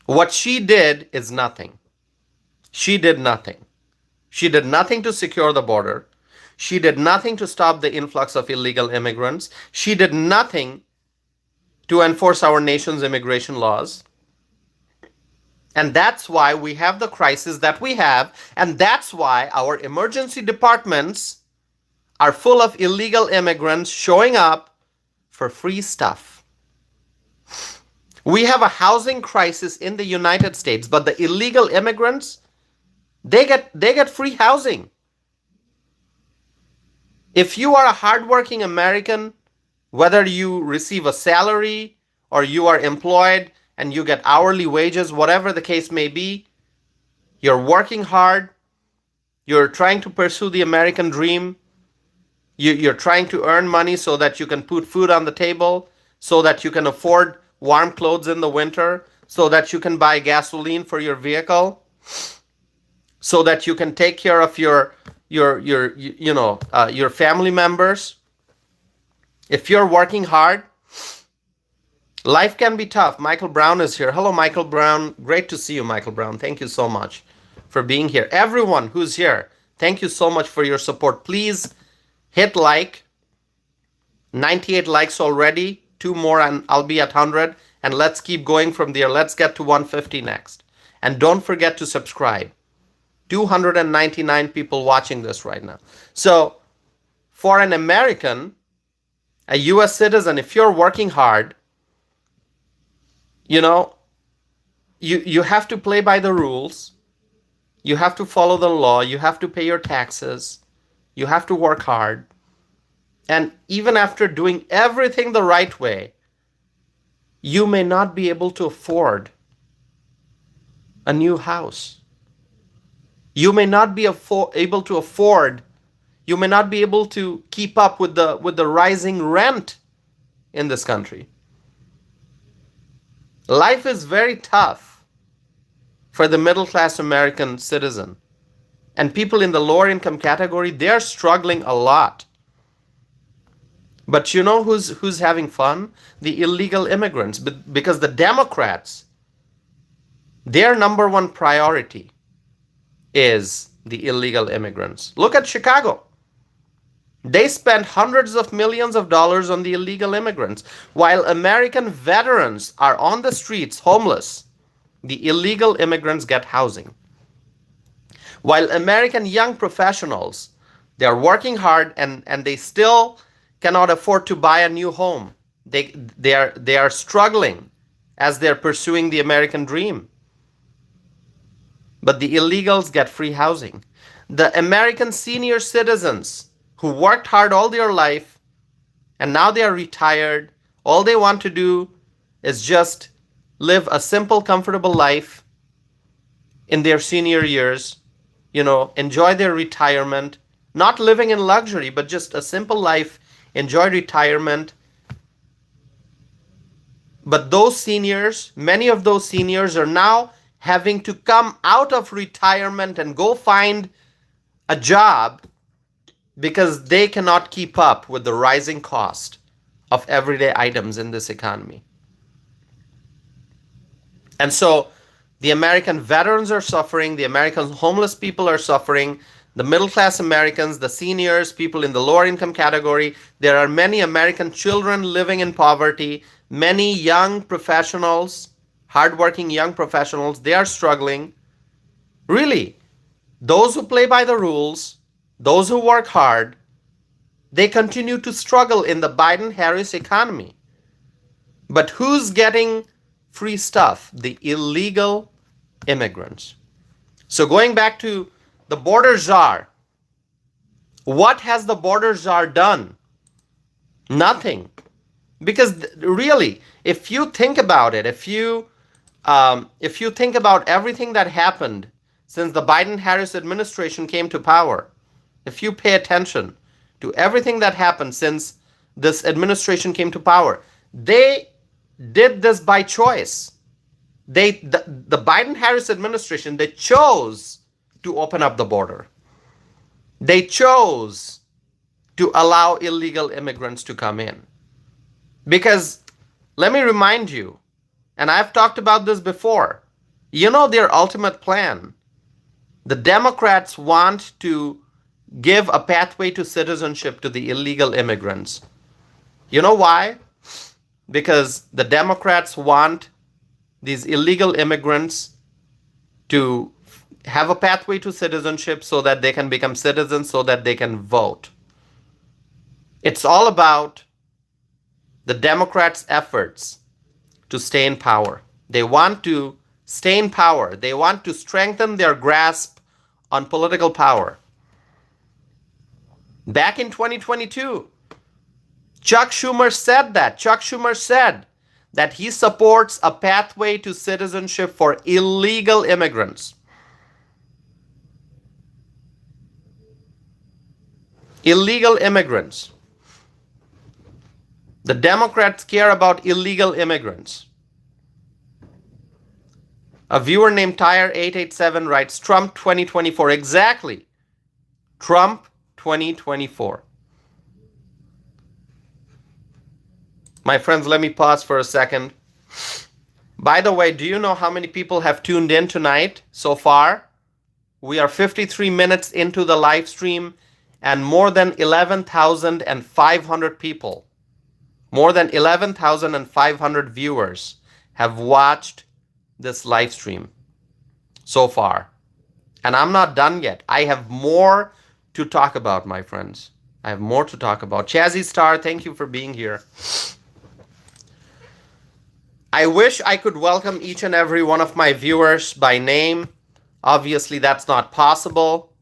What she did is nothing. She did nothing. She did nothing to secure the border. She did nothing to stop the influx of illegal immigrants. She did nothing to enforce our nation's immigration laws. And that's why we have the crisis that we have. And that's why our emergency departments are full of illegal immigrants showing up for free stuff. We have a housing crisis in the United States, but the illegal immigrants, they get free housing. If you are a hardworking American, whether you receive a salary or you are employed and you get hourly wages, whatever the case may be, you're working hard, you're trying to pursue the American dream, you're trying to earn money so that you can put food on the table, so that you can afford warm clothes in the winter, so that you can buy gasoline for your vehicle, so that you can take care of your family members. If you're working hard, life can be tough. Michael Brown is here. Hello, Michael Brown. Great to see you, Michael Brown. Thank you so much for being here. Everyone who's here, thank you so much for your support. Please hit like. 98 likes already. 2 more and I'll be at 100. And let's keep going from there. Let's get to 150 next. And don't forget to subscribe. 299 people watching this right now. So for an American, a US citizen, if you're working hard, you have to play by the rules. You have to follow the law. You have to pay your taxes. You have to work hard. And even after doing everything the right way, you may not be able to afford a new house. You may not be able to afford, you may not be able to keep up with the rising rent in this country. Life is very tough for the middle-class American citizen. And people in the lower income category, they're struggling a lot. But you know who's having fun? The illegal immigrants. Because the Democrats, their number one priority is the illegal immigrants. Look at Chicago. They spent hundreds of millions of dollars on the illegal immigrants. While American veterans are on the streets homeless, the illegal immigrants get housing. While American young professionals, they're working hard and they still cannot afford to buy a new home. They are struggling as they're pursuing the American dream. But the illegals get free housing. The American senior citizens who worked hard all their life and now they are retired, all they want to do is just live a simple, comfortable life in their senior years, enjoy their retirement, not living in luxury, but just a simple life, enjoy retirement. But those seniors, many of those seniors are now having to come out of retirement and go find a job because they cannot keep up with the rising cost of everyday items in this economy. And so the American veterans are suffering, the American homeless people are suffering, the middle-class Americans, the seniors, people in the lower income category. There are many American children living in poverty, many young professionals, hardworking young professionals, they are struggling. Really, those who play by the rules, those who work hard, they continue to struggle in the Biden-Harris economy. But who's getting free stuff? The illegal immigrants. So going back to the border czar, what has the border czar done? Nothing. Because really, if you think about it, if you think about everything that happened since the Biden-Harris administration came to power, if you pay attention to everything that happened since this administration came to power, they did this by choice. The Biden-Harris administration, they chose to open up the border. They chose to allow illegal immigrants to come in. Because let me remind you, and I've talked about this before, their ultimate plan. The Democrats want to give a pathway to citizenship to the illegal immigrants. You know why? Because the Democrats want these illegal immigrants to have a pathway to citizenship so that they can become citizens, so that they can vote. It's all about the Democrats' efforts to stay in power. They want to stay in power. They want to strengthen their grasp on political power. Back in 2022, Chuck Schumer said that. Chuck Schumer said that he supports a pathway to citizenship for illegal immigrants. Illegal immigrants. The Democrats care about illegal immigrants. A viewer named Tire887 writes, Trump 2024. Exactly. Trump 2024. My friends, let me pause for a second. By the way, do you know how many people have tuned in tonight so far? We are 53 minutes into the live stream and more than 11,500 people, more than 11,500 viewers have watched this live stream so far. And I'm not done yet. I have more to talk about, my friends. I have more to talk about. Chazzy Star, thank you for being here. I wish I could welcome each and every one of my viewers by name. Obviously, that's not possible.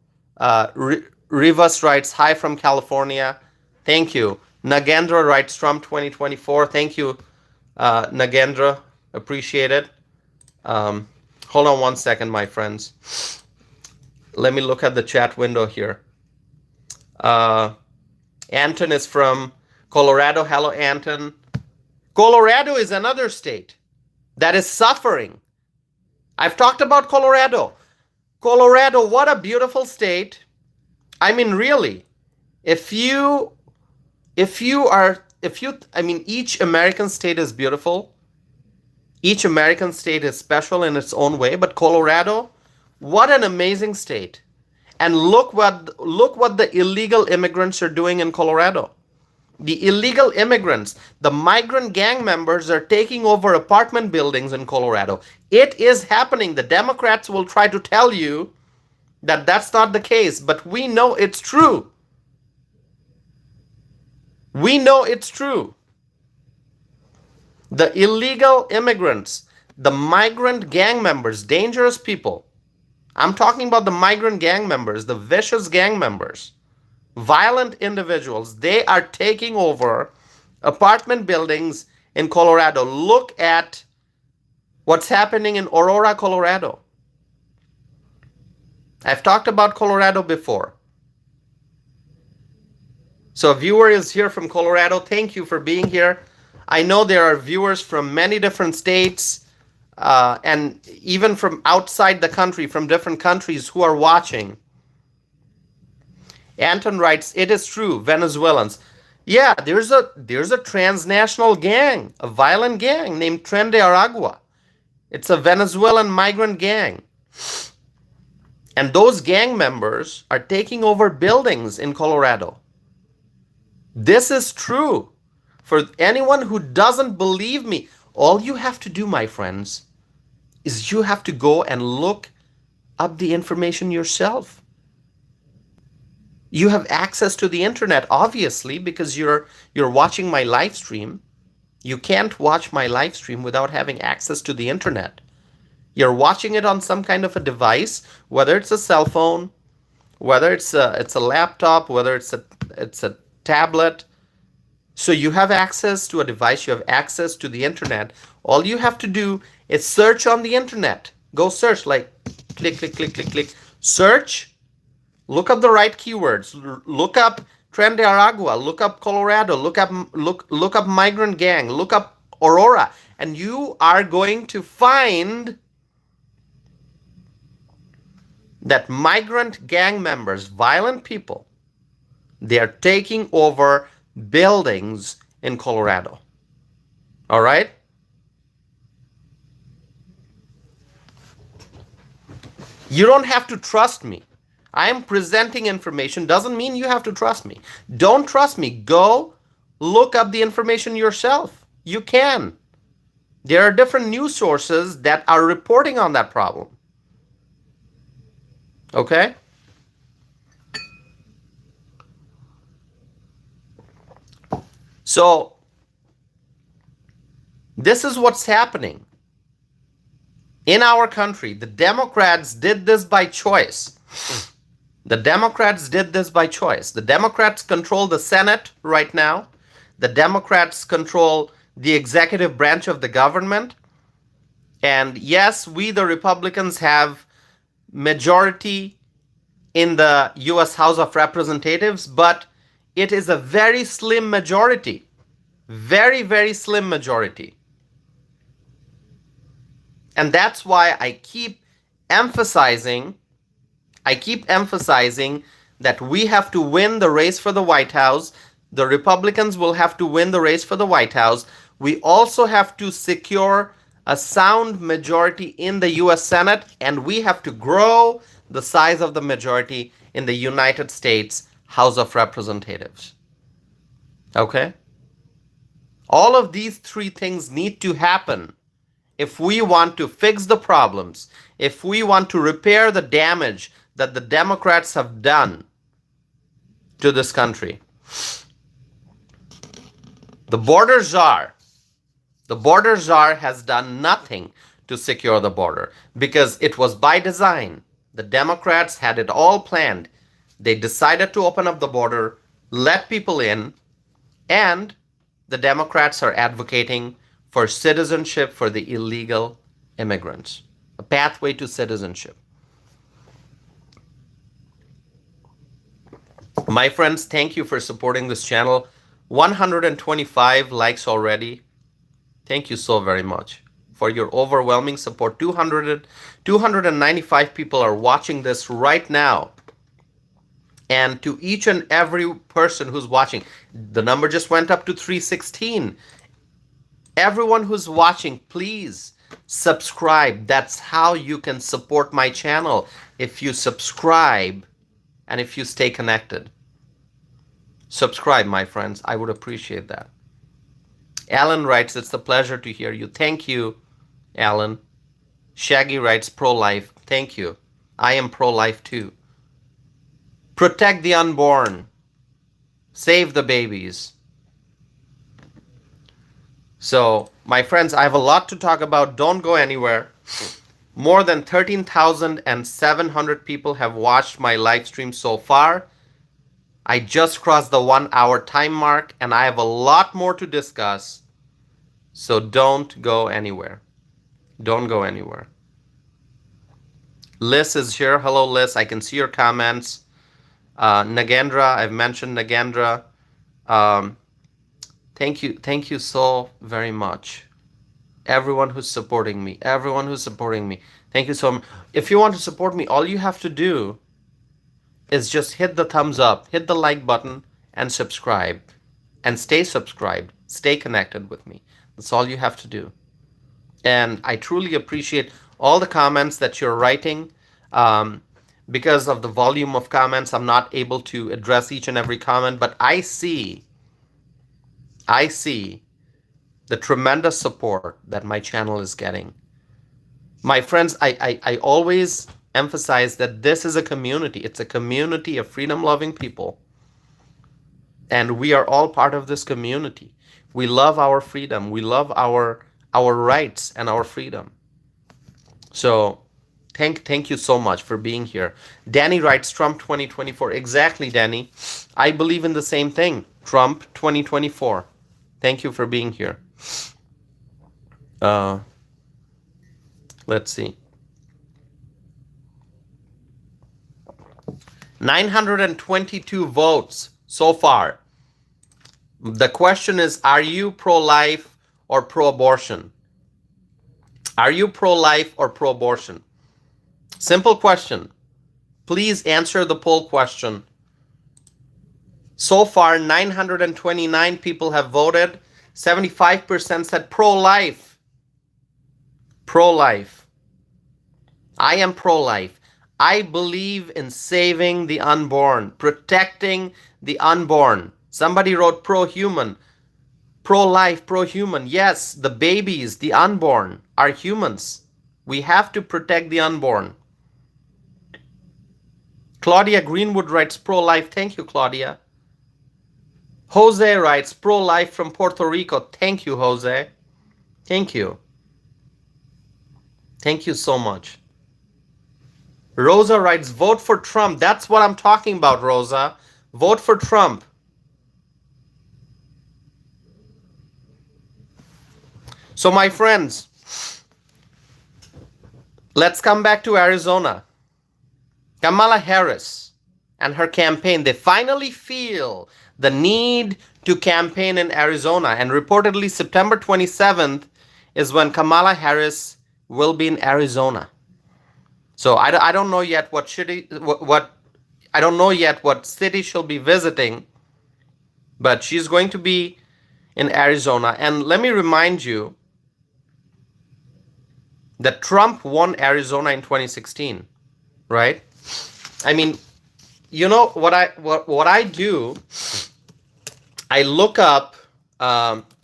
Rivas writes, hi from California. Thank you. Nagendra writes, Trump 2024. Thank you, Nagendra. Appreciate it. Hold on one second, my friends. Let me look at the chat window here. Anton is from Colorado. Hello, Anton. Colorado is another state that is suffering. I've talked about Colorado. Colorado, what a beautiful state. I mean, really, each American state is beautiful. Each American state is special in its own way, but Colorado, what an amazing state. And look what the illegal immigrants are doing in Colorado. The illegal immigrants, the migrant gang members are taking over apartment buildings in Colorado. It is happening. The Democrats will try to tell you that that's not the case, but we know it's true. We know it's true. The illegal immigrants, the migrant gang members, dangerous people. I'm talking about the migrant gang members, the vicious gang members, violent individuals. They are taking over apartment buildings in Colorado. Look at what's happening in Aurora, Colorado. I've talked about Colorado before. So a viewer is here from Colorado. Thank you for being here. I know there are viewers from many different states and even from outside the country, from different countries who are watching. Anton writes, it is true, Venezuelans. Yeah, there's a transnational gang, a violent gang named Tren de Aragua. It's a Venezuelan migrant gang. And those gang members are taking over buildings in Colorado. This is true. For anyone who doesn't believe me, all you have to do, my friends, is you have to go and look up the information yourself. You have access to the internet, obviously, because you're watching my live stream. You can't watch my live stream without having access to the internet. You're watching it on some kind of a device, whether it's a cell phone, whether it's a laptop, whether it's a tablet. So you have access to a device, you have access to the internet. All you have to do is search on the internet. Go search, like click, click, click, click, click. Search, look up the right keywords. Look up Tren de Aragua, look up Colorado, look up migrant gang, look up Aurora, and you are going to find that migrant gang members, violent people, they are taking over buildings in Colorado. All right? You don't have to trust me. I am presenting information. Doesn't mean you have to trust me. Don't trust me. Go look up the information yourself. You can. There are different news sources that are reporting on that problem. Okay? So, this is what's happening in our country. The Democrats did this by choice. The Democrats did this by choice. The Democrats control the Senate right now. The Democrats control the executive branch of the government. And yes, we, the Republicans, have majority in the U.S. House of Representatives, but it is a very slim majority. Very, very slim majority. And that's why I keep emphasizing that we have to win the race for the White House. The Republicans will have to win the race for the White House. We also have to secure a sound majority in the U.S. Senate, and we have to grow the size of the majority in the United States House of Representatives. Okay? All of these three things need to happen if we want to fix the problems, if we want to repair the damage that the Democrats have done to this country. The border czar has done nothing to secure the border because it was by design. The Democrats had it all planned. They decided to open up the border, let people in, and the Democrats are advocating for citizenship for the illegal immigrants, a pathway to citizenship. My friends, thank you for supporting this channel. 125 likes already. Thank you so very much for your overwhelming support. 295 people are watching this right now. And to each and every person who's watching, the number just went up to 316. Everyone who's watching, please subscribe. That's how you can support my channel. If you subscribe and if you stay connected. Subscribe, my friends. I would appreciate that. Alan writes, it's a pleasure to hear you. Thank you, Alan. Shaggy writes, pro-life. Thank you. I am pro-life too. Protect the unborn. Save the babies. So, my friends, I have a lot to talk about. Don't go anywhere. More than 13,700 people have watched my live stream so far. I just crossed the 1 hour time mark and I have a lot more to discuss. So don't go anywhere. Don't go anywhere. Liz is here. Hello, Liz. I can see your comments. Nagendra, I've mentioned Nagendra. Um, thank you so very much. Everyone who's supporting me. Thank you so much. If you want to support me, all you have to do is just hit the thumbs up, hit the like button, and subscribe. And stay subscribed. Stay connected with me. That's all you have to do. And I truly appreciate all the comments that you're writing. Because of the volume of comments, I'm not able to address each and every comment, but I see the tremendous support that my channel is getting. My friends, I always emphasize that this is a community. It's a community of freedom-loving people. And we are all part of this community. We love our freedom. We love our rights and our freedom. So thank you so much for being here. Danny writes Trump 2024. Exactly, Danny. I believe in the same thing. Trump 2024. Thank you for being here. Let's see. 922 votes so far. The question is, are you pro-life or pro-abortion? Are you pro-life or pro-abortion? Simple question. Please answer the poll question. So far, 929 people have voted. 75% said pro-life. Pro-life. I am pro-life. I believe in saving the unborn, protecting the unborn. Somebody wrote pro-human. Pro-life, pro-human. Yes, the babies, the unborn, are humans. We have to protect the unborn. Claudia Greenwood writes pro-life. Thank you, Claudia. Jose writes pro-life from Puerto Rico. Thank you, Jose. Thank you. Thank you so much. Rosa writes, vote for Trump. That's what I'm talking about, Rosa. Vote for Trump. So, my friends, let's come back to Arizona. Kamala Harris and her campaign, they finally feel the need to campaign in Arizona. And reportedly, September 27th is when Kamala Harris will be in Arizona. So I don't know yet what city she'll be visiting, but she's going to be in Arizona. And let me remind you that Trump won Arizona in 2016, right? I mean, you know what I do? I look up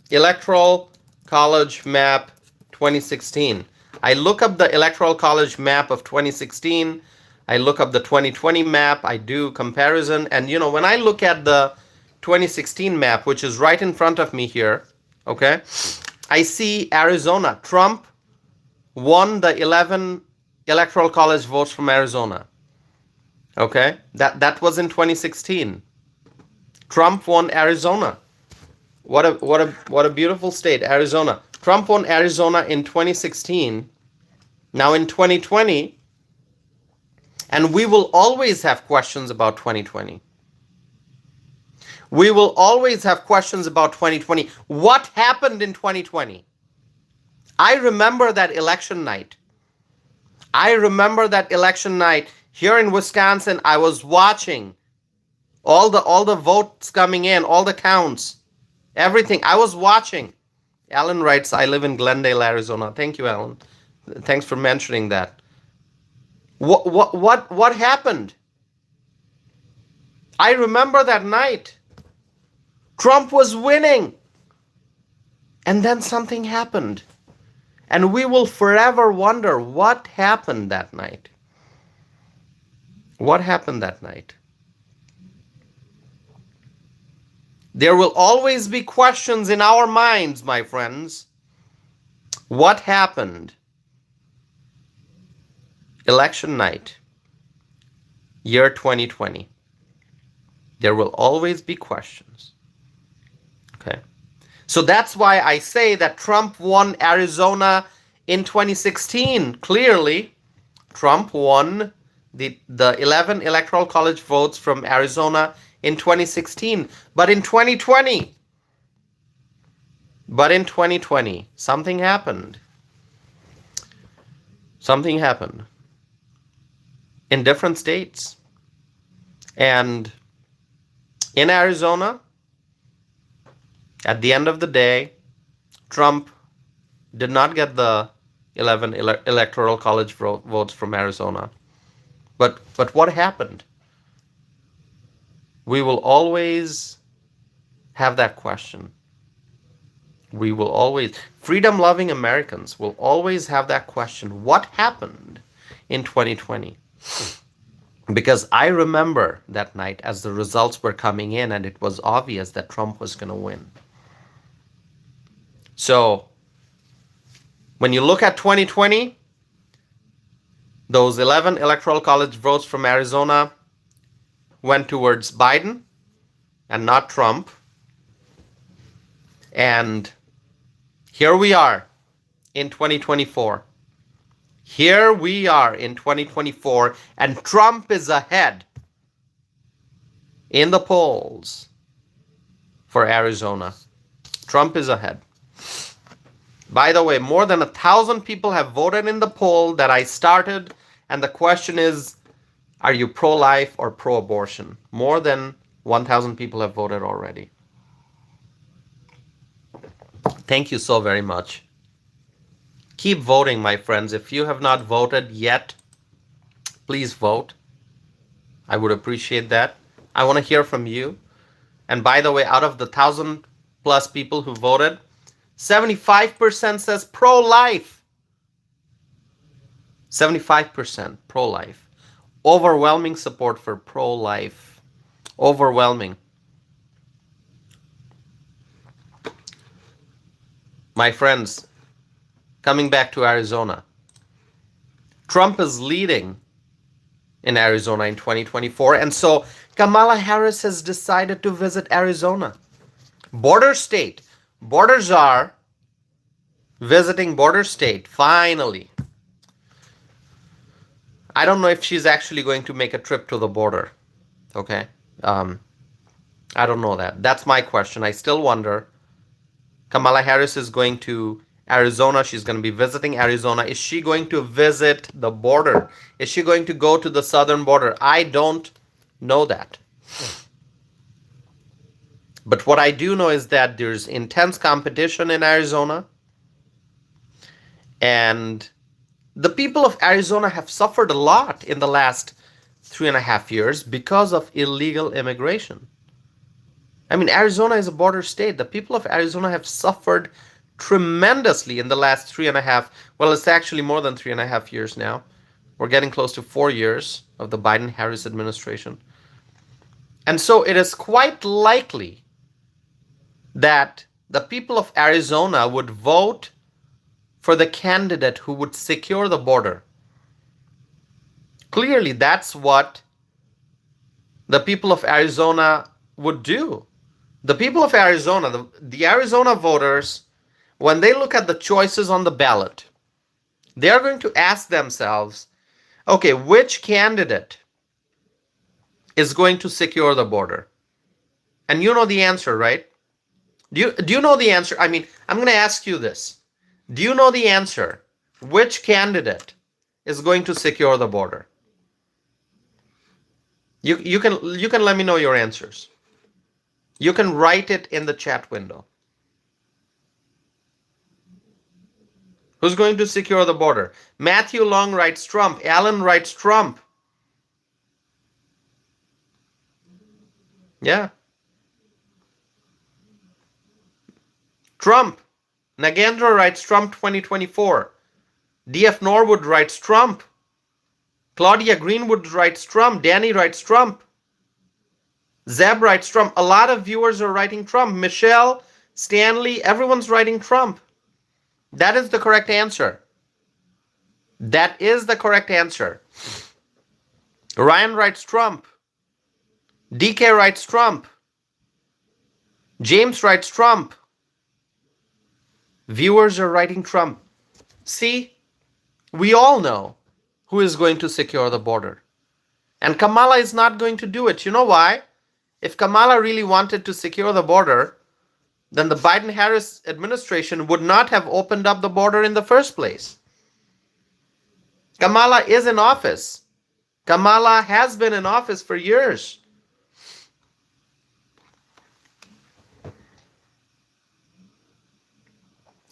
Electoral College map 2016. I look up the Electoral College map of 2016. I look up the 2020 map. I do comparison. And, you know, when I look at the 2016 map, which is right in front of me here, okay, I see Arizona. Trump won the 11 Electoral College votes from Arizona. Okay, that was in 2016. Trump won Arizona. What a beautiful state, Arizona. Trump won Arizona in 2016. Now in 2020, and we will always have questions about 2020. We will always have questions about 2020. What happened in 2020? I remember that election night. Here in Wisconsin. I was watching all the votes coming in, all the counts, everything. I was watching. Alan writes, I live in Glendale, Arizona. Thank you, Alan. Thanks for mentioning that. What happened? I remember that night. Trump was winning. And then something happened. And we will forever wonder what happened that night. What happened that night? There will always be questions in our minds, my friends. What happened? Election night, year 2020. There will always be questions. Okay. So that's why I say that Trump won Arizona in 2016. Clearly, Trump won the 11 electoral college votes from Arizona in 2016. But in 2020, something happened. Something happened in different states. And in Arizona, at the end of the day, Trump did not get the 11 electoral college votes from Arizona. But what happened? We will always have that question. We will always, freedom-loving Americans will always have that question. What happened in 2020? Because I remember that night as the results were coming in and it was obvious that Trump was going to win. So when you look at 2020, those 11 electoral college votes from Arizona went towards Biden and not Trump. And here we are in 2024. Here we are in 2024, and Trump is ahead in the polls for Arizona. Trump is ahead. By the way, more than 1,000 people have voted in the poll that I started, and the question is, are you pro-life or pro-abortion? More than 1,000 people have voted already. Thank you so very much. Keep voting, my friends. If you have not voted yet, please vote. I would appreciate that. I want to hear from you. And by the way, out of the 1,000 plus people who voted, 75% says pro-life. 75% pro-life. Overwhelming support for pro-life. Overwhelming. My friends, coming back to Arizona, Trump is leading in Arizona in 2024, and so Kamala Harris has decided to visit Arizona. Border state. Borders are visiting border state, finally. I don't know if she's actually going to make a trip to the border, okay? I don't know that. That's my question. I still wonder. Kamala Harris is going to Arizona. She's going to be visiting Arizona. Is she going to visit the border? Is she going to go to the southern border? I don't know that. But what I do know is that there's intense competition in Arizona. And the people of Arizona have suffered a lot in the last 3.5 years because of illegal immigration. I mean, Arizona is a border state. The people of Arizona have suffered tremendously in the last 3.5, well, it's actually more than 3.5 years now. We're getting close to 4 years of the Biden-Harris administration. And so it is quite likely that the people of Arizona would vote for the candidate who would secure the border. Clearly, that's what the people of Arizona would do. The people of Arizona, the Arizona voters, when they look at the choices on the ballot, they are going to ask themselves, okay, which candidate is going to secure the border? And you know the answer, right? Do you know the answer? I mean, I'm going to ask you this. Do you know the answer? Which candidate is going to secure the border? You can let me know your answers. You can write it in the chat window. Who's going to secure the border? Matthew Long writes Trump. Alan writes Trump. Yeah. Trump. Nagendra writes Trump 2024. D.F. Norwood writes Trump. Claudia Greenwood writes Trump. Danny writes Trump. Zeb writes Trump. A lot of viewers are writing Trump. Michelle, Stanley, everyone's writing Trump. That is the correct answer. That is the correct answer. Ryan writes Trump. DK writes Trump. James writes Trump. Viewers are writing Trump. See, we all know who is going to secure the border. And Kamala is not going to do it. You know why? If Kamala really wanted to secure the border, then the Biden-Harris administration would not have opened up the border in the first place. Kamala is in office. Kamala has been in office for years.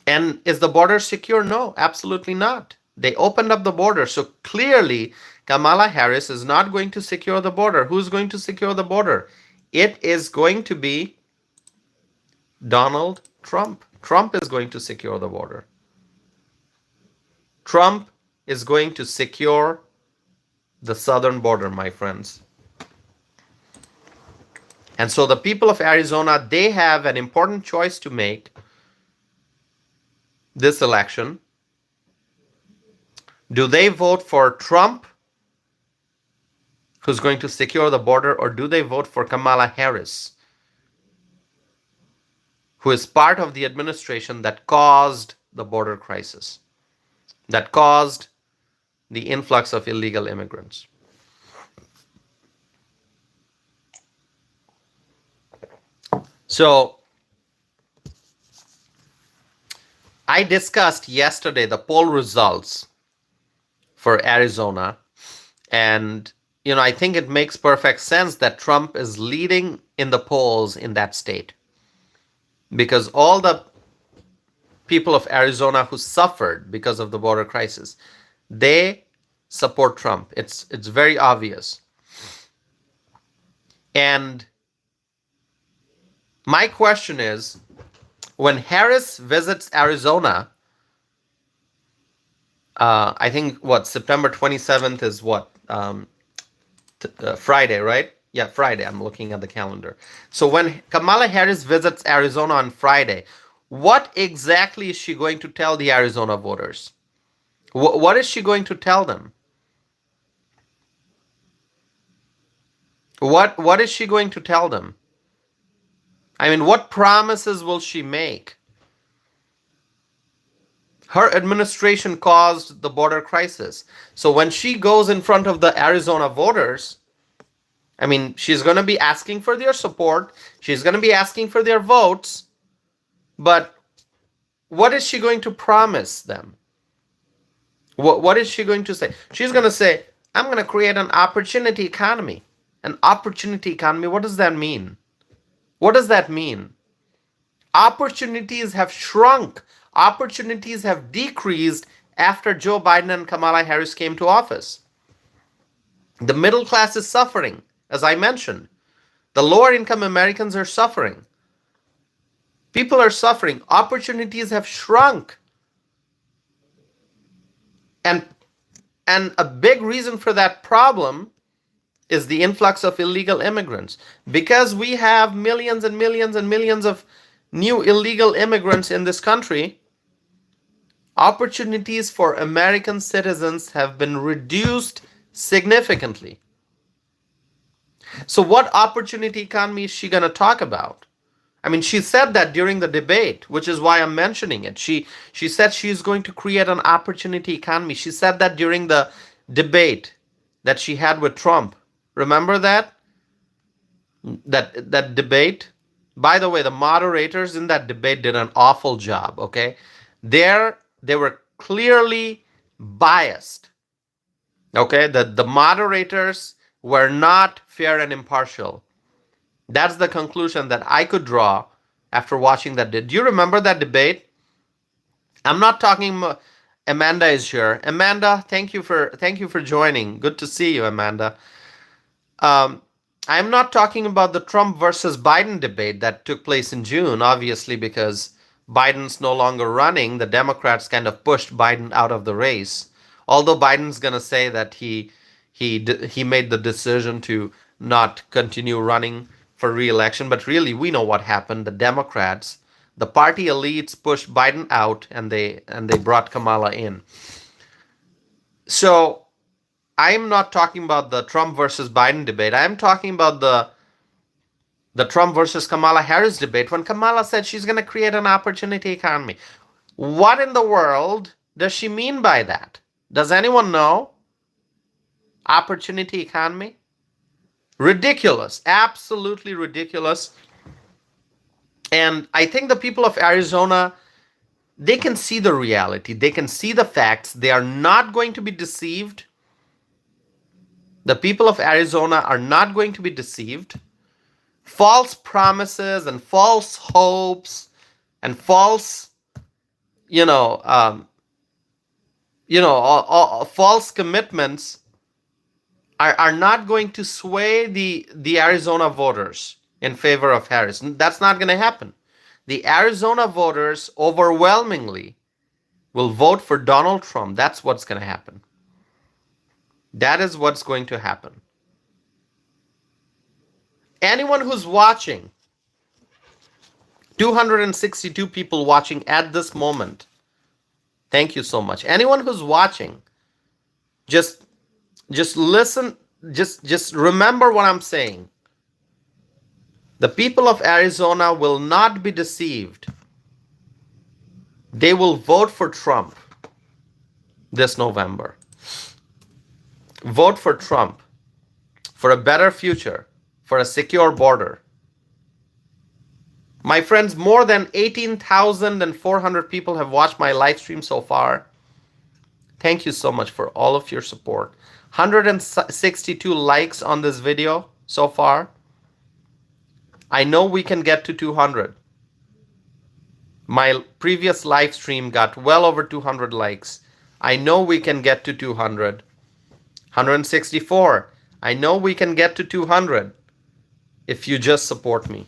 And is the border secure? No, absolutely not. They opened up the border. So clearly, Kamala Harris is not going to secure the border. Who's going to secure the border? It is going to be Donald Trump. Trump is going to secure the border. Trump is going to secure the southern border, my friends. And so the people of Arizona, they have an important choice to make this election. Do they vote for Trump, who's going to secure the border, or do they vote for Kamala Harris, who is part of the administration that caused the border crisis, that caused the influx of illegal immigrants? So I discussed yesterday the poll results for Arizona, and I think it makes perfect sense that Trump is leading in the polls in that state, because all the people of Arizona who suffered because of the border crisis, they support Trump. It's very obvious. And my question is, when Harris visits Arizona, I think September 27th is Friday, right? Yeah, Friday. I'm looking at the calendar. So when Kamala Harris visits Arizona on Friday, what exactly is she going to tell the Arizona voters? What is she going to tell them? What is she going to tell them? I mean, what promises will she make? Her administration caused the border crisis. So when she goes in front of the Arizona voters, I mean, she's going to be asking for their support. She's going to be asking for their votes. But what is she going to promise them? What is she going to say? She's going to say, I'm going to create an opportunity economy. An opportunity economy, what does that mean? What does that mean? Opportunities have shrunk. Opportunities have decreased after Joe Biden and Kamala Harris came to office. The middle class is suffering, as I mentioned. The lower income Americans are suffering. People are suffering. Opportunities have shrunk. And a big reason for that problem is the influx of illegal immigrants. Because we have millions and millions and millions of new illegal immigrants in this country, opportunities for American citizens have been reduced significantly. So what opportunity economy is she going to talk about? I mean, she said that during the debate, which is why I'm mentioning it. She said she's going to create an opportunity economy. She said that during the debate that she had with Trump. Remember that? That debate? By the way, the moderators in that debate did an awful job, okay? They were clearly biased. Okay? The moderators were not fair and impartial. That's the conclusion that I could draw after watching that. Do you remember that debate? I'm not talking. Amanda is here. Amanda, thank you for joining. Good to see you, Amanda. I'm not talking about the Trump versus Biden debate that took place in June, obviously, because Biden's no longer running. The Democrats kind of pushed Biden out of the race. Although Biden's going to say that he made the decision to not continue running for re-election, but really we know what happened. The Democrats, the party elites pushed Biden out, and they brought Kamala in. So I'm not talking about the Trump versus Biden debate. I'm talking about the Trump versus Kamala Harris debate, when Kamala said she's going to create an opportunity economy. What in the world does she mean by that? Does anyone know? Opportunity economy? Ridiculous. Absolutely ridiculous. And I think the people of Arizona, they can see the reality. They can see the facts. They are not going to be deceived. The people of Arizona are not going to be deceived. False promises and false hopes and false, false commitments are not going to sway the Arizona voters in favor of Harris. That's not going to happen. The Arizona voters overwhelmingly will vote for Donald Trump. That's what's going to happen. That is what's going to happen. Anyone who's watching, 262 people watching at this moment, thank you so much. Anyone who's watching, just listen, just remember what I'm saying. The people of Arizona will not be deceived. They will vote for Trump this November. Vote for Trump, for a better future, for a secure border. My friends, more than 18,400 people have watched my live stream so far. Thank you so much for all of your support. 162 likes on this video so far. I know we can get to 200. My previous live stream got well over 200 likes. I know we can get to 200. 164. I know we can get to 200 if you just support me.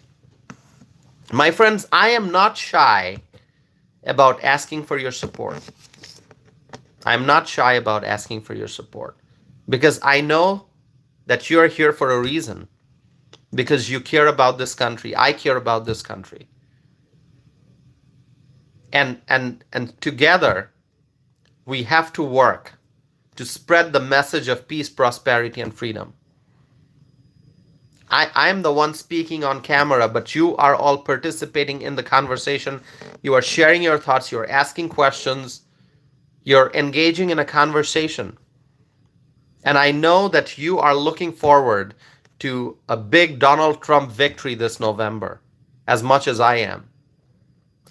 My friends, I am not shy about asking for your support. I'm not shy about asking for your support because I know that you are here for a reason, because you care about this country. I care about this country. And together we have to work to spread the message of peace, prosperity, and freedom. I am the one speaking on camera, but you are all participating in the conversation. You are sharing your thoughts. You are asking questions. You're engaging in a conversation. And I know that you are looking forward to a big Donald Trump victory this November, as much as I am.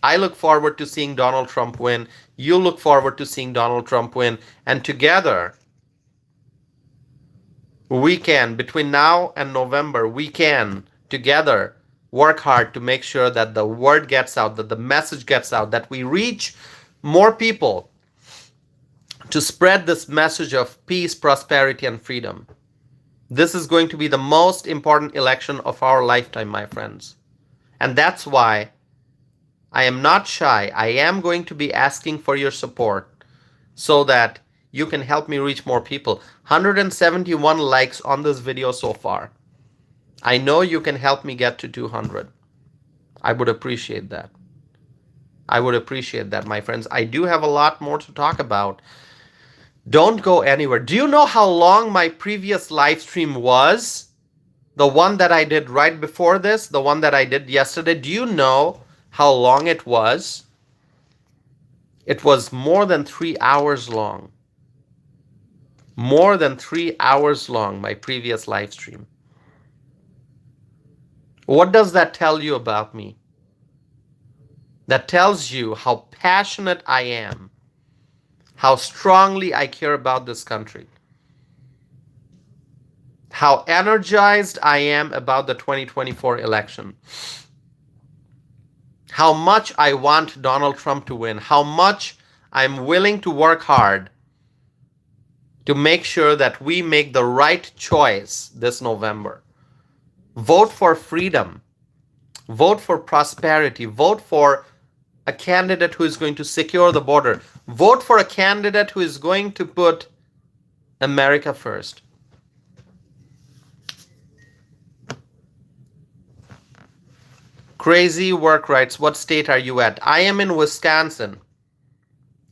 I look forward to seeing Donald Trump win. You look forward to seeing Donald Trump win. And together, we can, between now and November, we can together work hard to make sure that the word gets out, that the message gets out, that we reach more people to spread this message of peace, prosperity, and freedom. This is going to be the most important election of our lifetime, my friends. And that's why I am not shy. I am going to be asking for your support so that you can help me reach more people. 171 likes on this video so far. I know you can help me get to 200. I would appreciate that. I would appreciate that, my friends. I do have a lot more to talk about. Don't go anywhere. Do you know how long my previous live stream was? The one that I did right before this, the one that I did yesterday. Do you know how long it was? It was more than 3 hours long. More than 3 hours long, my previous live stream. What does that tell you about me? That tells you how passionate I am, how strongly I care about this country, how energized I am about the 2024 election, how much I want Donald Trump to win, how much I'm willing to work hard to make sure that we make the right choice this November. Vote for freedom. Vote for prosperity. Vote for a candidate who is going to secure the border. Vote for a candidate who is going to put America first. Crazy work rights. What state are you at? I am in Wisconsin.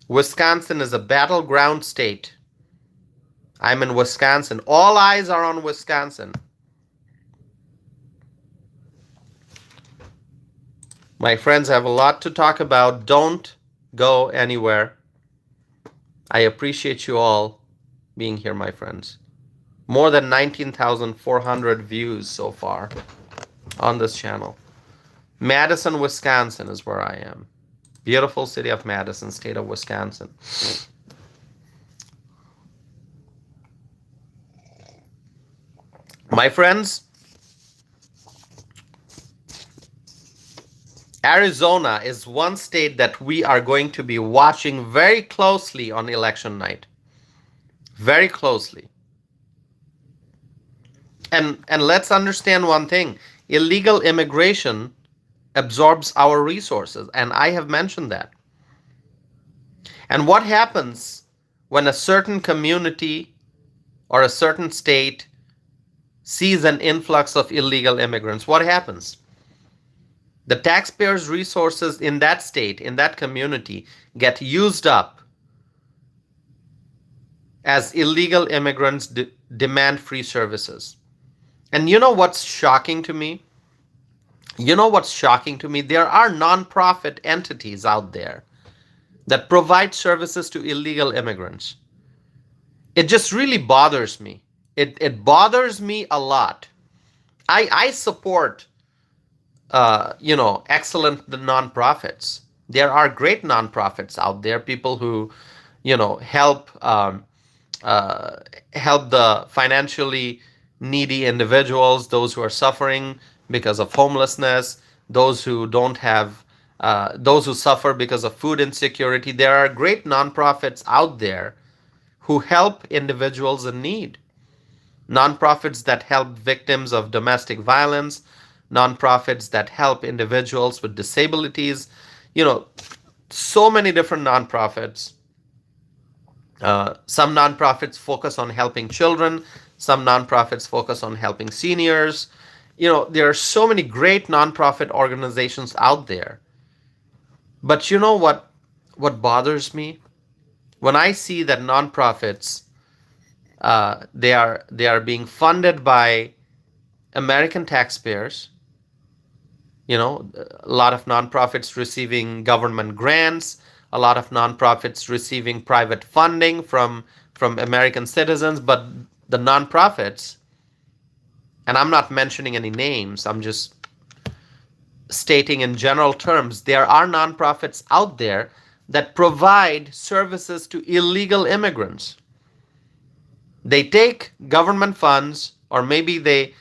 Wisconsin is a battleground state. I'm in Wisconsin. All eyes are on Wisconsin. My friends, I have a lot to talk about. Don't go anywhere. I appreciate you all being here, my friends. More than 19,400 views so far on this channel. Madison, Wisconsin is where I am. Beautiful city of Madison, state of Wisconsin. My friends, Arizona is one state that we are going to be watching very closely on election night. Very closely. And let's understand one thing. Illegal immigration absorbs our resources, and I have mentioned that. And what happens when a certain community or a certain state sees an influx of illegal immigrants? What happens? The taxpayers' resources in that state, in that community, get used up as illegal immigrants demand free services. And you know what's shocking to me? There are nonprofit entities out there that provide services to illegal immigrants. It just really bothers me. It bothers me a lot. I support excellent nonprofits. There are great nonprofits out there, people who, help the financially needy individuals, those who are suffering because of homelessness, those who don't have, those who suffer because of food insecurity. There are great nonprofits out there who help individuals in need. Nonprofits that help victims of domestic violence, nonprofits that help individuals with disabilities, so many different nonprofits. Some nonprofits focus on helping children. Some nonprofits focus on helping seniors. There are so many great nonprofit organizations out there. But you know what bothers me? When I see that nonprofits, they are being funded by American taxpayers. A lot of nonprofits receiving government grants, a lot of nonprofits receiving private funding from American citizens, but the nonprofits, and I'm not mentioning any names, I'm just stating in general terms, there are nonprofits out there that provide services to illegal immigrants. They take government funds, or maybe they,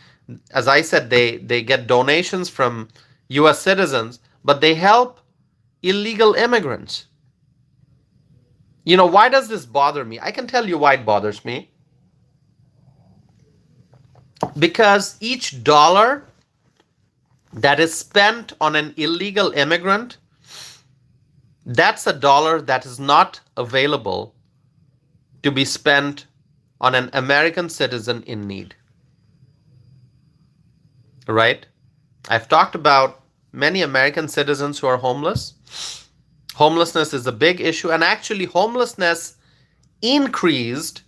as I said, they get donations from US citizens, but they help illegal immigrants. Why does this bother me? I can tell you why it bothers me. Because each dollar that is spent on an illegal immigrant, that's a dollar that is not available to be spent on an American citizen in need. Right? I've talked about many American citizens who are homeless. Homelessness is a big issue, and actually homelessness increased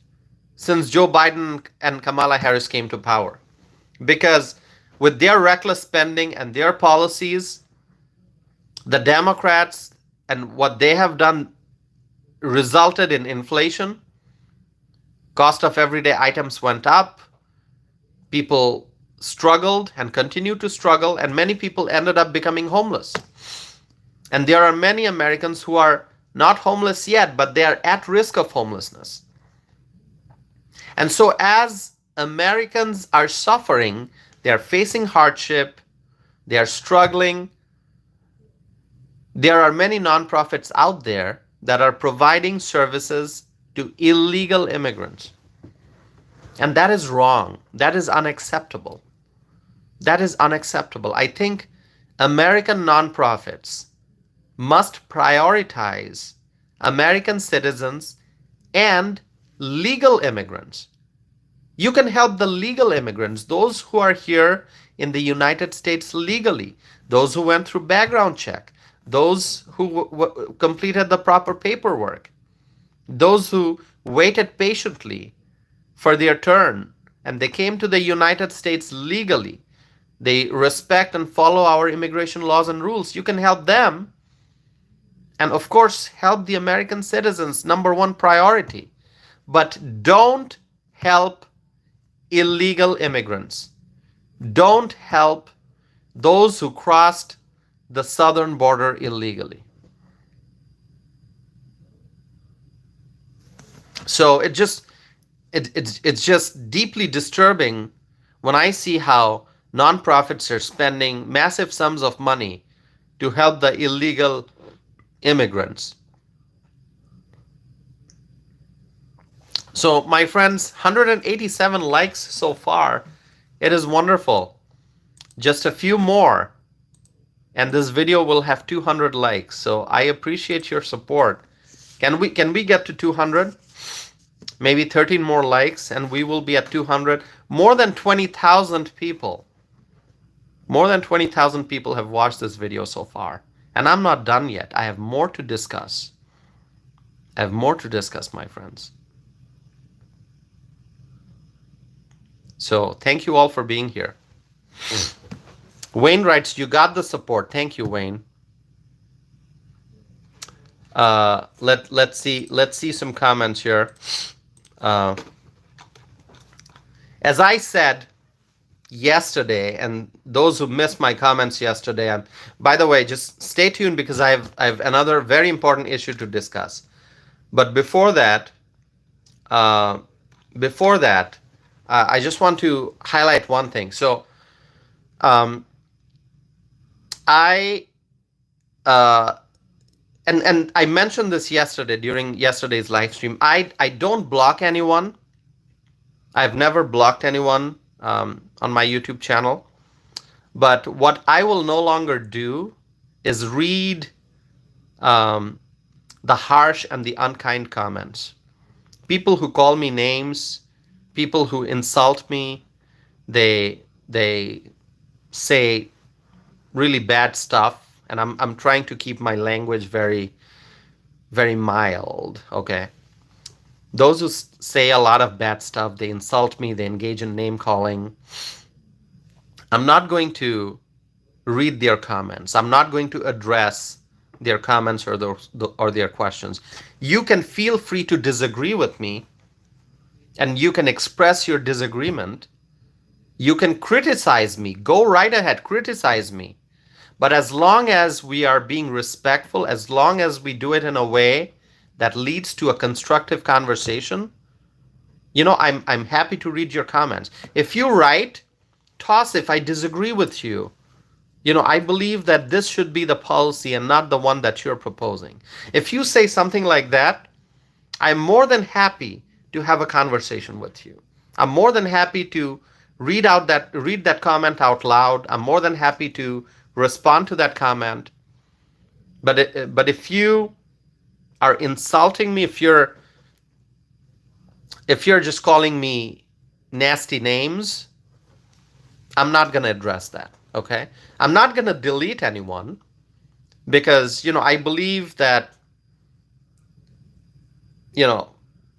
since Joe Biden and Kamala Harris came to power. Because with their reckless spending and their policies, the Democrats and what they have done resulted in inflation. Cost of everyday items went up. People struggled and continue to struggle, and many people ended up becoming homeless. And there are many Americans who are not homeless yet, but they are at risk of homelessness. And so as Americans are suffering, they are facing hardship, they are struggling, there are many nonprofits out there that are providing services to illegal immigrants. And that is wrong. That is unacceptable. That is unacceptable. I think American nonprofits must prioritize American citizens and legal immigrants. You can help the legal immigrants, those who are here in the United States legally, those who went through background check, those who completed the proper paperwork, those who waited patiently for their turn and they came to the United States legally. They respect and follow our immigration laws and rules. You can help them. And of course, help the American citizens, number one priority. But don't help illegal immigrants. Don't help those who crossed the southern border illegally. So it's just deeply disturbing when I see how nonprofits are spending massive sums of money to help the illegal immigrants. So my friends, 187 likes so far. It is wonderful. Just a few more and this video will have 200 likes. So I appreciate your support. Can we get to 200? Maybe 13 more likes and we will be at 200. More than 20,000 people. More than 20,000 people have watched this video so far. And I'm not done yet. I have more to discuss. I have more to discuss, my friends. So thank you all for being here. Wayne writes, you got the support. Thank you, Wayne. Let's see some comments here. As I said yesterday, and those who missed my comments yesterday, by the way, just stay tuned because I have another very important issue to discuss. But before that, I just want to highlight one thing. So, and I mentioned this yesterday during yesterday's live stream. I don't block anyone. I've never blocked anyone on my YouTube channel. But what I will no longer do is read the harsh and the unkind comments. People who call me names, people who insult me, they say really bad stuff. And I'm trying to keep my language very, very mild, okay? Those who say a lot of bad stuff, they insult me, they engage in name calling. I'm not going to read their comments. I'm not going to address their comments or their questions. You can feel free to disagree with me, and you can express your disagreement. You can criticize me. Go right ahead, criticize me. But as long as we are being respectful, as long as we do it in a way that leads to a constructive conversation, you know, I'm happy to read your comments. If you write, toss if I disagree with you. You know, I believe that this should be the policy and not the one that you're proposing. If you say something like that, I'm more than happy to have a conversation with you. I'm more than happy to read that comment out loud. I'm more than happy to respond to that comment. But if you are insulting me, if you're just calling me nasty names, I'm not going to address that, okay? I'm not going to delete anyone because, you know, I believe that, you know,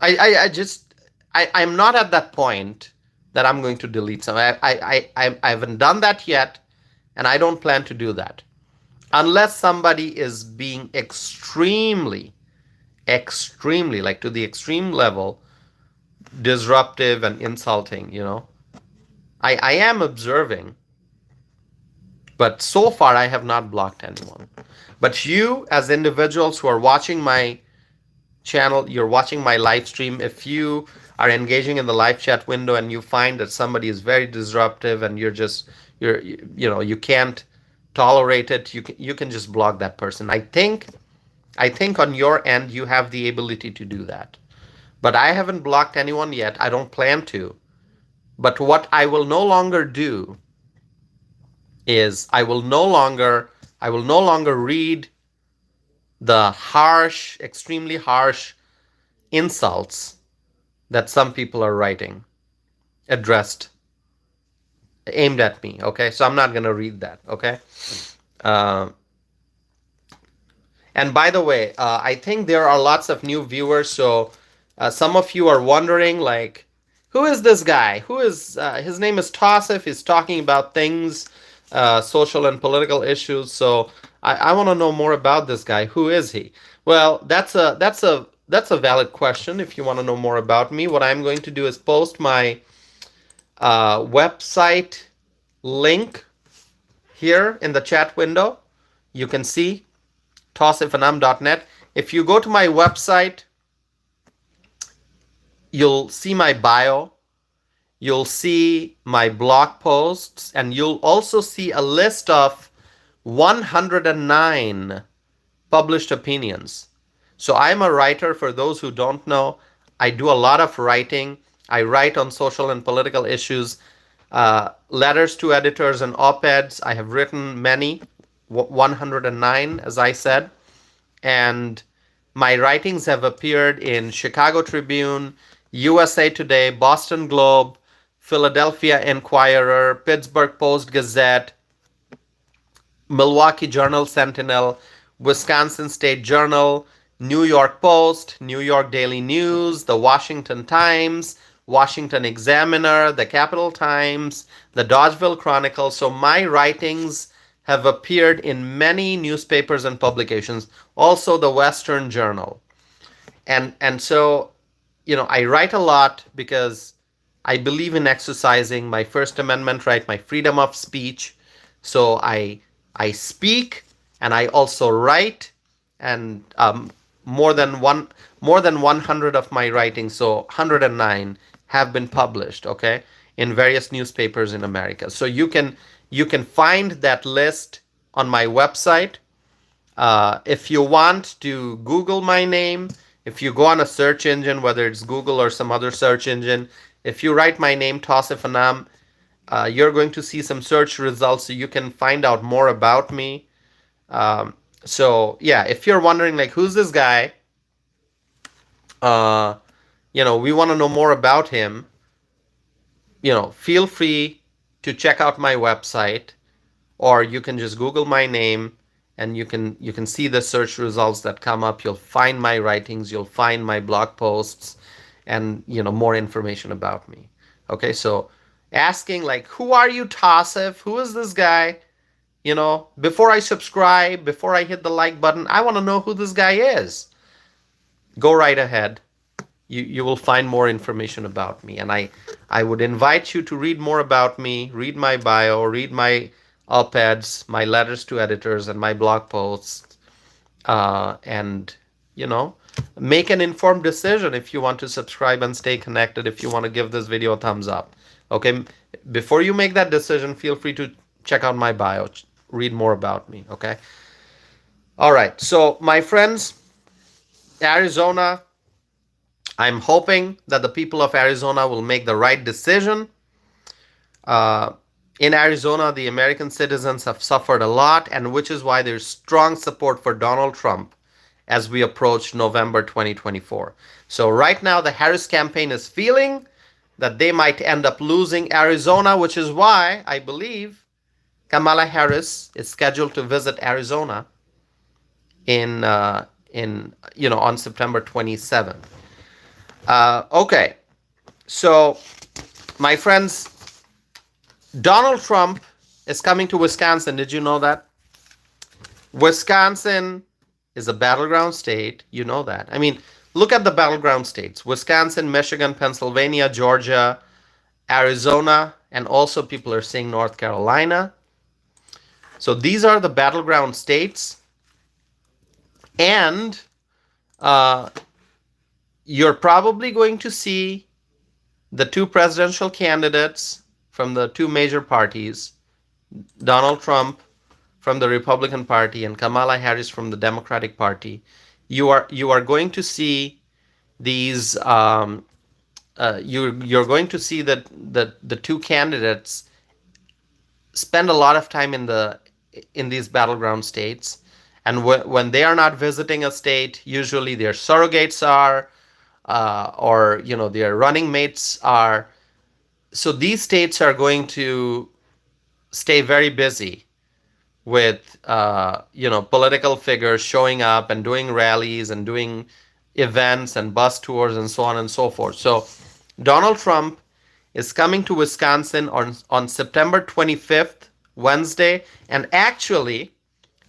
I'm not at that point that I'm going to delete some. I haven't done that yet. And I don't plan to do that unless somebody is being extremely, like to the extreme level, disruptive and insulting, you know. I am observing, but so far I have not blocked anyone. But you as individuals who are watching my channel, you're watching my live stream, if you are engaging in the live chat window and you find that somebody is very disruptive and you can't tolerate it, you can just block that person. I think on your end you have the ability to do that. But I haven't blocked anyone yet. I don't plan to. But what I will no longer do is I will no longer read the harsh, extremely harsh insults that some people are writing. addressed, aimed at me. Okay, so I'm not going to read that. Okay. Uh, and by the way, I think there are lots of new viewers. So some of you are wondering, like, who is this guy? Who is his name is Tassif. He's talking about things, social and political issues. So I want to know more about this guy. Who is he? Well, that's a valid question. If you want to know more about me, what I'm going to do is post my website link here in the chat window. You can see tossifanam.net. If you go to my website, you'll see my bio, you'll see my blog posts, and you'll also see a list of 109 published opinions. So I'm a writer. For those who don't know, I do a lot of writing. I write on social and political issues, letters to editors and op-eds. I have written many, 109, as I said. And my writings have appeared in Chicago Tribune, USA Today, Boston Globe, Philadelphia Inquirer, Pittsburgh Post Gazette, Milwaukee Journal Sentinel, Wisconsin State Journal, New York Post, New York Daily News, the Washington Times, Washington Examiner, the Capital Times, the Dodgeville Chronicle. So my writings have appeared in many newspapers and publications, also the Western Journal. And so, I write a lot because I believe in exercising my First Amendment right, my freedom of speech. So I speak and I also write, and more than 100 of my writings, so 109, have been published, okay, in various newspapers in America. So you can find that list on my website. If you want to Google my name, if you go on a search engine, whether it's Google or some other search engine, if you write my name, Tassif Anam, you're going to see some search results, so you can find out more about me. So yeah, if you're wondering, like, who's this guy, we want to know more about him, feel free to check out my website, or you can just Google my name and you can see the search results that come up. You'll find my writings, you'll find my blog posts, and more information about me. Okay, so asking, like, who are you, Tassif? Who is this guy? Before I subscribe, before I hit the like button, I want to know who this guy is. Go right ahead. You will find more information about me. And I would invite you to read more about me, read my bio, read my op-eds, my letters to editors, and my blog posts. And, make an informed decision if you want to subscribe and stay connected, if you want to give this video a thumbs up. Okay, before you make that decision, feel free to check out my bio, read more about me, okay? All right, so my friends, Arizona, I'm hoping that the people of Arizona will make the right decision. In Arizona, the American citizens have suffered a lot, and which is why there's strong support for Donald Trump as we approach November 2024. So right now, the Harris campaign is feeling that they might end up losing Arizona, which is why I believe Kamala Harris is scheduled to visit Arizona on September 27th. Okay, so my friends, Donald Trump is coming to Wisconsin. Did you know that? Wisconsin is a battleground state. You know that. I mean, look at the battleground states: Wisconsin, Michigan, Pennsylvania, Georgia, Arizona, and also people are saying North Carolina. So these are the battleground states. And you're probably going to see the two presidential candidates from the two major parties, Donald Trump from the Republican Party and Kamala Harris from the Democratic Party. You are going to see these. You're going to see that the two candidates spend a lot of time in these battleground states, and when they are not visiting a state, usually their surrogates are, or their running mates are. So these states are going to stay very busy with political figures showing up and doing rallies and doing events and bus tours and so on and so forth. So Donald Trump is coming to Wisconsin on September 25th, Wednesday, and actually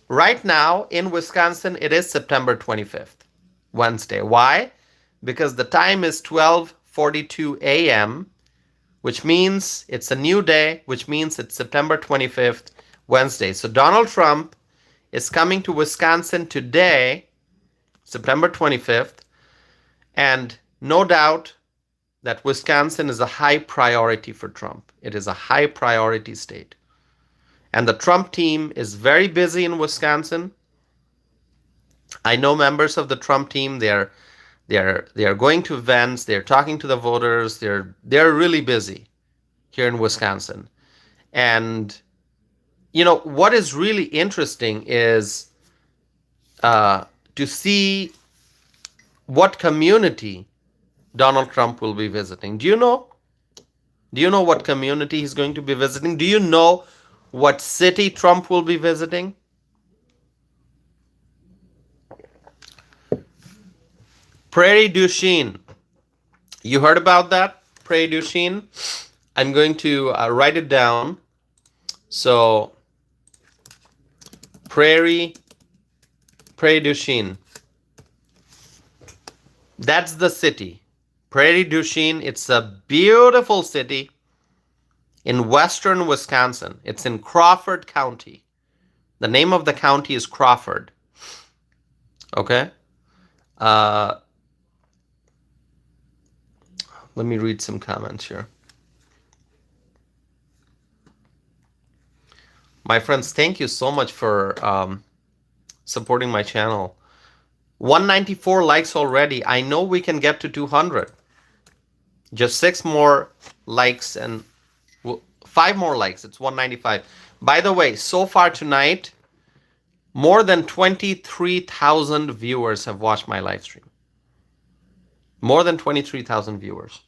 right now in Wisconsin it is September 25th, Wednesday. Why? Because the time is 12:42 a.m., which means it's a new day, which means it's September 25th, Wednesday. So Donald Trump is coming to Wisconsin today, September 25th, and no doubt that Wisconsin is a high priority for Trump. It is a high priority state. And the Trump team is very busy in Wisconsin. I know members of the Trump team. They are going to events. They're talking to the voters. They're really busy here in Wisconsin. And what is really interesting is to see what community Donald Trump will be visiting. Do you know? Do you know what community he's going to be visiting? Do you know what city Trump will be visiting? Prairie du Chien. You heard about that? Prairie du Chien? I'm going to write it down. So, Prairie du Chien. That's the city. Prairie du Chien. It's a beautiful city in western Wisconsin. It's in Crawford County. The name of the county is Crawford. Okay? Let me read some comments here. My friends, thank you so much for supporting my channel. 194 likes already. I know we can get to 200. Just 6 more likes and 5 more likes. It's 195. By the way, so far tonight, more than 23,000 viewers have watched my live stream. More than 23,000 viewers.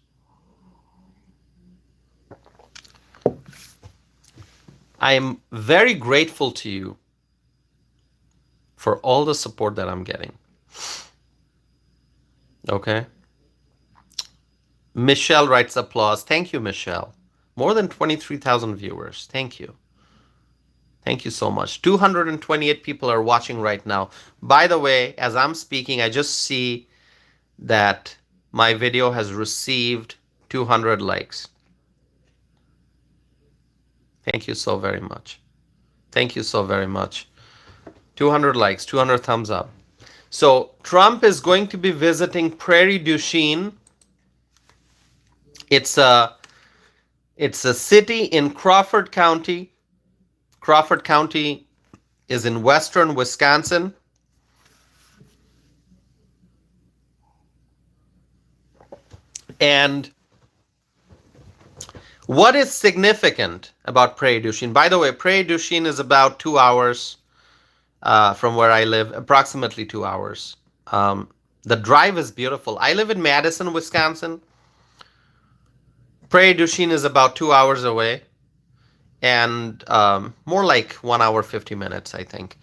I am very grateful to you for all the support that I'm getting. Okay? Michelle writes applause. Thank you, Michelle. More than 23,000 viewers. Thank you. Thank you so much. 228 people are watching right now. By the way, as I'm speaking, I just see that my video has received 200 likes. Thank you so very much. Thank you so very much. 200 likes, 200 thumbs up. So Trump is going to be visiting Prairie du Chien. It's a city in Crawford County. Crawford County is in western Wisconsin. And what is significant about Prairie du Chien? By the way, Prairie du Chien is about 2 hours from where I live, approximately 2 hours. The drive is beautiful. I live in Madison, Wisconsin. Prairie du Chien is about 2 hours away, and more like 1 hour 50 minutes, I think.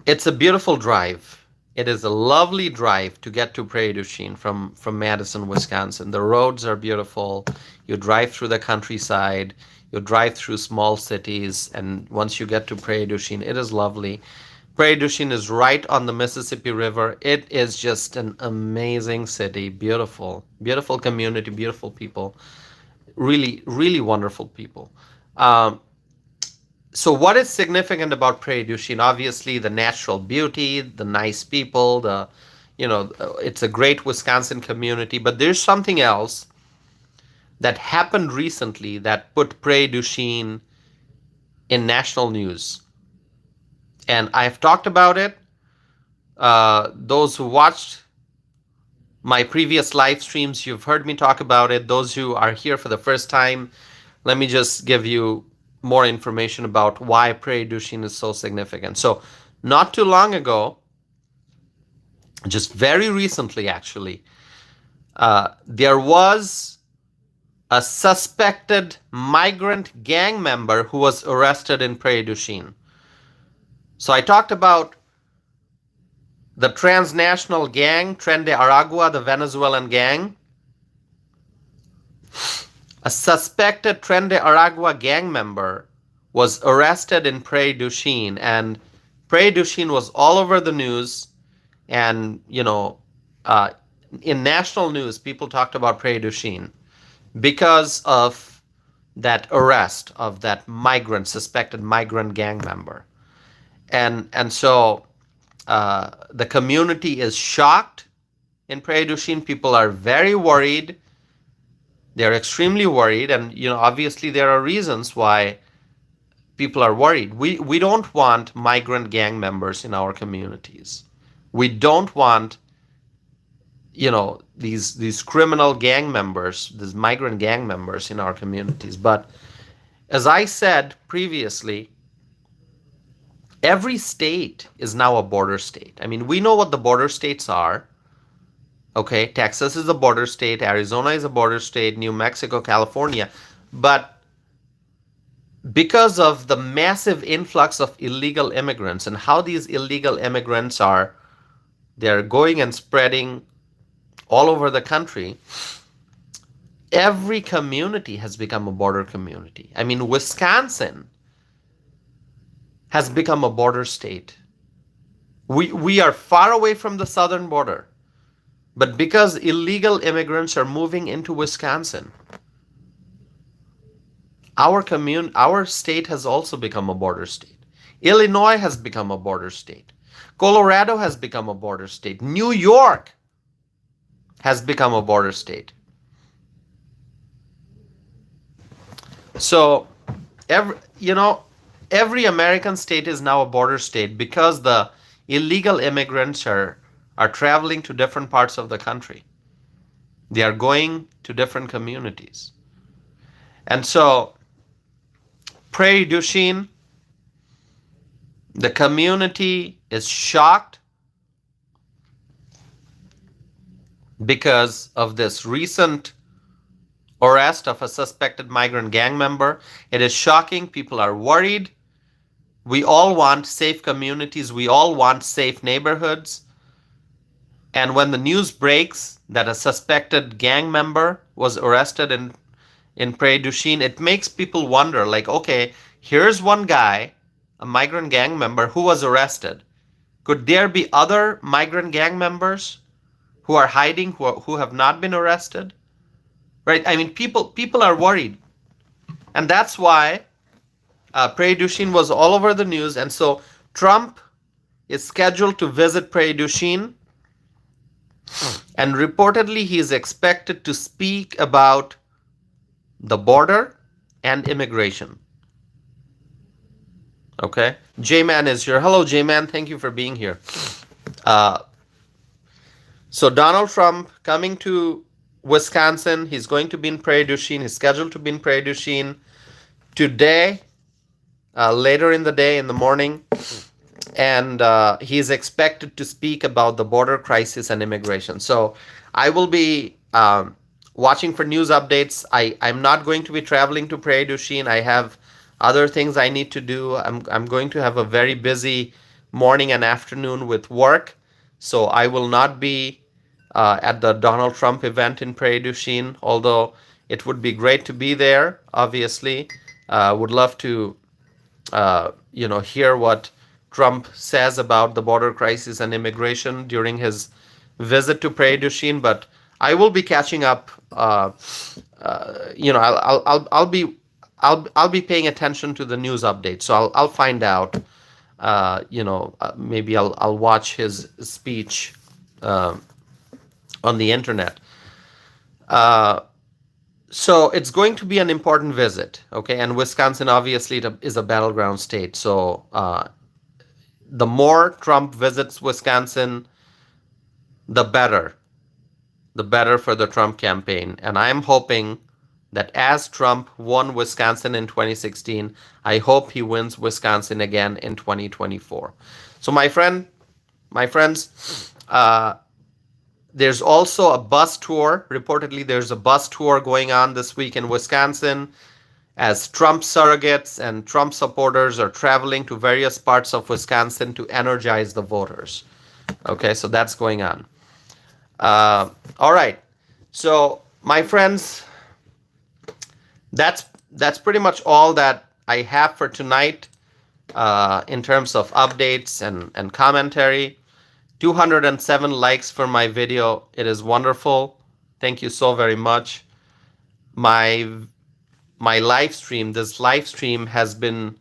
It's a beautiful drive. It is a lovely drive to get to Prairie du Chien from Madison, Wisconsin. The roads are beautiful. You drive through the countryside. You drive through small cities, and once you get to Prairie du Chien, it is lovely. Prairie du Chien is right on the Mississippi River. It is just an amazing city. Beautiful. Beautiful community, beautiful people. Really, really wonderful people. So what is significant about Prairie du Chien? Obviously, the natural beauty, the nice people, it's a great Wisconsin community. But there's something else that happened recently that put Prairie du Chien in national news. And I've talked about it. Those who watched my previous live streams, you've heard me talk about it. Those who are here for the first time, let me just give you more information about why Prairie du Chien is so significant. So not too long ago, just very recently actually, there was a suspected migrant gang member who was arrested in Prairie du Chien. So I talked about the transnational gang, Tren de Aragua, the Venezuelan gang. A suspected Tren de Aragua gang member was arrested in Prairie du Chien, and Prairie du Chien was all over the news. And, in national news, people talked about Prairie du Chien because of that arrest of that suspected migrant gang member. And so the community is shocked in Prairie du Chien. People are very worried. They're extremely worried. And, obviously there are reasons why people are worried. We don't want migrant gang members in our communities. We don't want, these criminal gang members, these migrant gang members in our communities. But as I said previously, every state is now a border state. I mean, we know what the border states are. Okay, Texas is a border state, Arizona is a border state, New Mexico, California. But because of the massive influx of illegal immigrants and how these illegal immigrants they're going and spreading all over the country, every community has become a border community. I mean, Wisconsin has become a border state. We are far away from the southern border. But because illegal immigrants are moving into Wisconsin, our state has also become a border state. Illinois has become a border state. Colorado has become a border state. New York has become a border state. So every American state is now a border state because the illegal immigrants are traveling to different parts of the country. They are going to different communities. And so Prairie du Chien, the community is shocked because of this recent arrest of a suspected migrant gang member. It is shocking. People are worried. We all want safe communities. We all want safe neighborhoods. And when the news breaks that a suspected gang member was arrested in Prairie du Chien, it makes people wonder, like, okay, here's one guy, a migrant gang member, who was arrested. Could there be other migrant gang members who are hiding, who have not been arrested? Right? I mean, people are worried. And that's why Prairie du Chien was all over the news. And so Trump is scheduled to visit Prairie du Chien. And reportedly, he is expected to speak about the border and immigration. Okay. J-Man is here. Hello, J-Man. Thank you for being here. So Donald Trump coming to Wisconsin. He's going to be in Prairie du Chien. He's scheduled to be in Prairie du Chien today, later in the day, in the morning. And he's expected to speak about the border crisis and immigration. So I will be watching for news updates. I'm not going to be traveling to Prairie du Chien. I have other things I need to do. I'm going to have a very busy morning and afternoon with work. So I will not be at the Donald Trump event in Prairie du Chien, although it would be great to be there, obviously. Would love to hear what Trump says about the border crisis and immigration during his visit to Prairie du Chien, but I will be catching up. I'll be paying attention to the news updates, so I'll find out. Maybe I'll watch his speech on the internet. So it's going to be an important visit, okay? And Wisconsin obviously is a battleground state, so the more Trump visits Wisconsin, the better for the Trump campaign. And I'm hoping that as Trump won Wisconsin in 2016, I hope he wins Wisconsin again in 2024. So my friends, There's also a bus tour. Reportedly, there's a bus tour going on this week in Wisconsin as Trump surrogates and Trump supporters are traveling to various parts of Wisconsin to energize the voters. Okay, so that's going on. All right. So, my friends, that's pretty much all that I have for tonight in terms of updates and commentary. 207 likes for my video. It is wonderful. Thank you so very much. My live stream, this live stream has been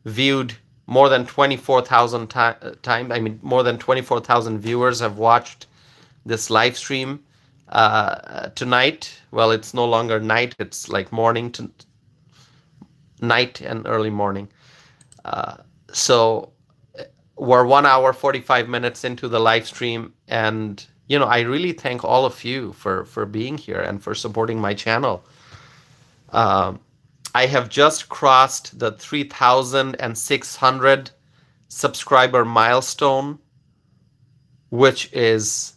viewed more than 24,000 times. I mean, more than 24,000 viewers have watched this live stream tonight. Well, it's no longer night. It's like morning to night and early morning. So we're 1 hour, 45 minutes into the live stream. And, I really thank all of you for being here and for supporting my channel. I have just crossed the 3,600 subscriber milestone, which is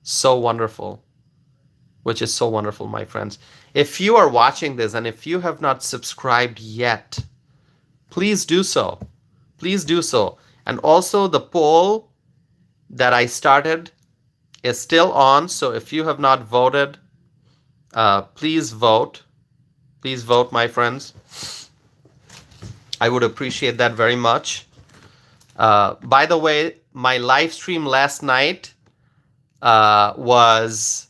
so wonderful. My friends. If you are watching this and if you have not subscribed yet, please do so. Please do so. And also the poll that I started is still on. So if you have not voted, please vote. Please vote, my friends. I would appreciate that very much. By the way, my live stream last night was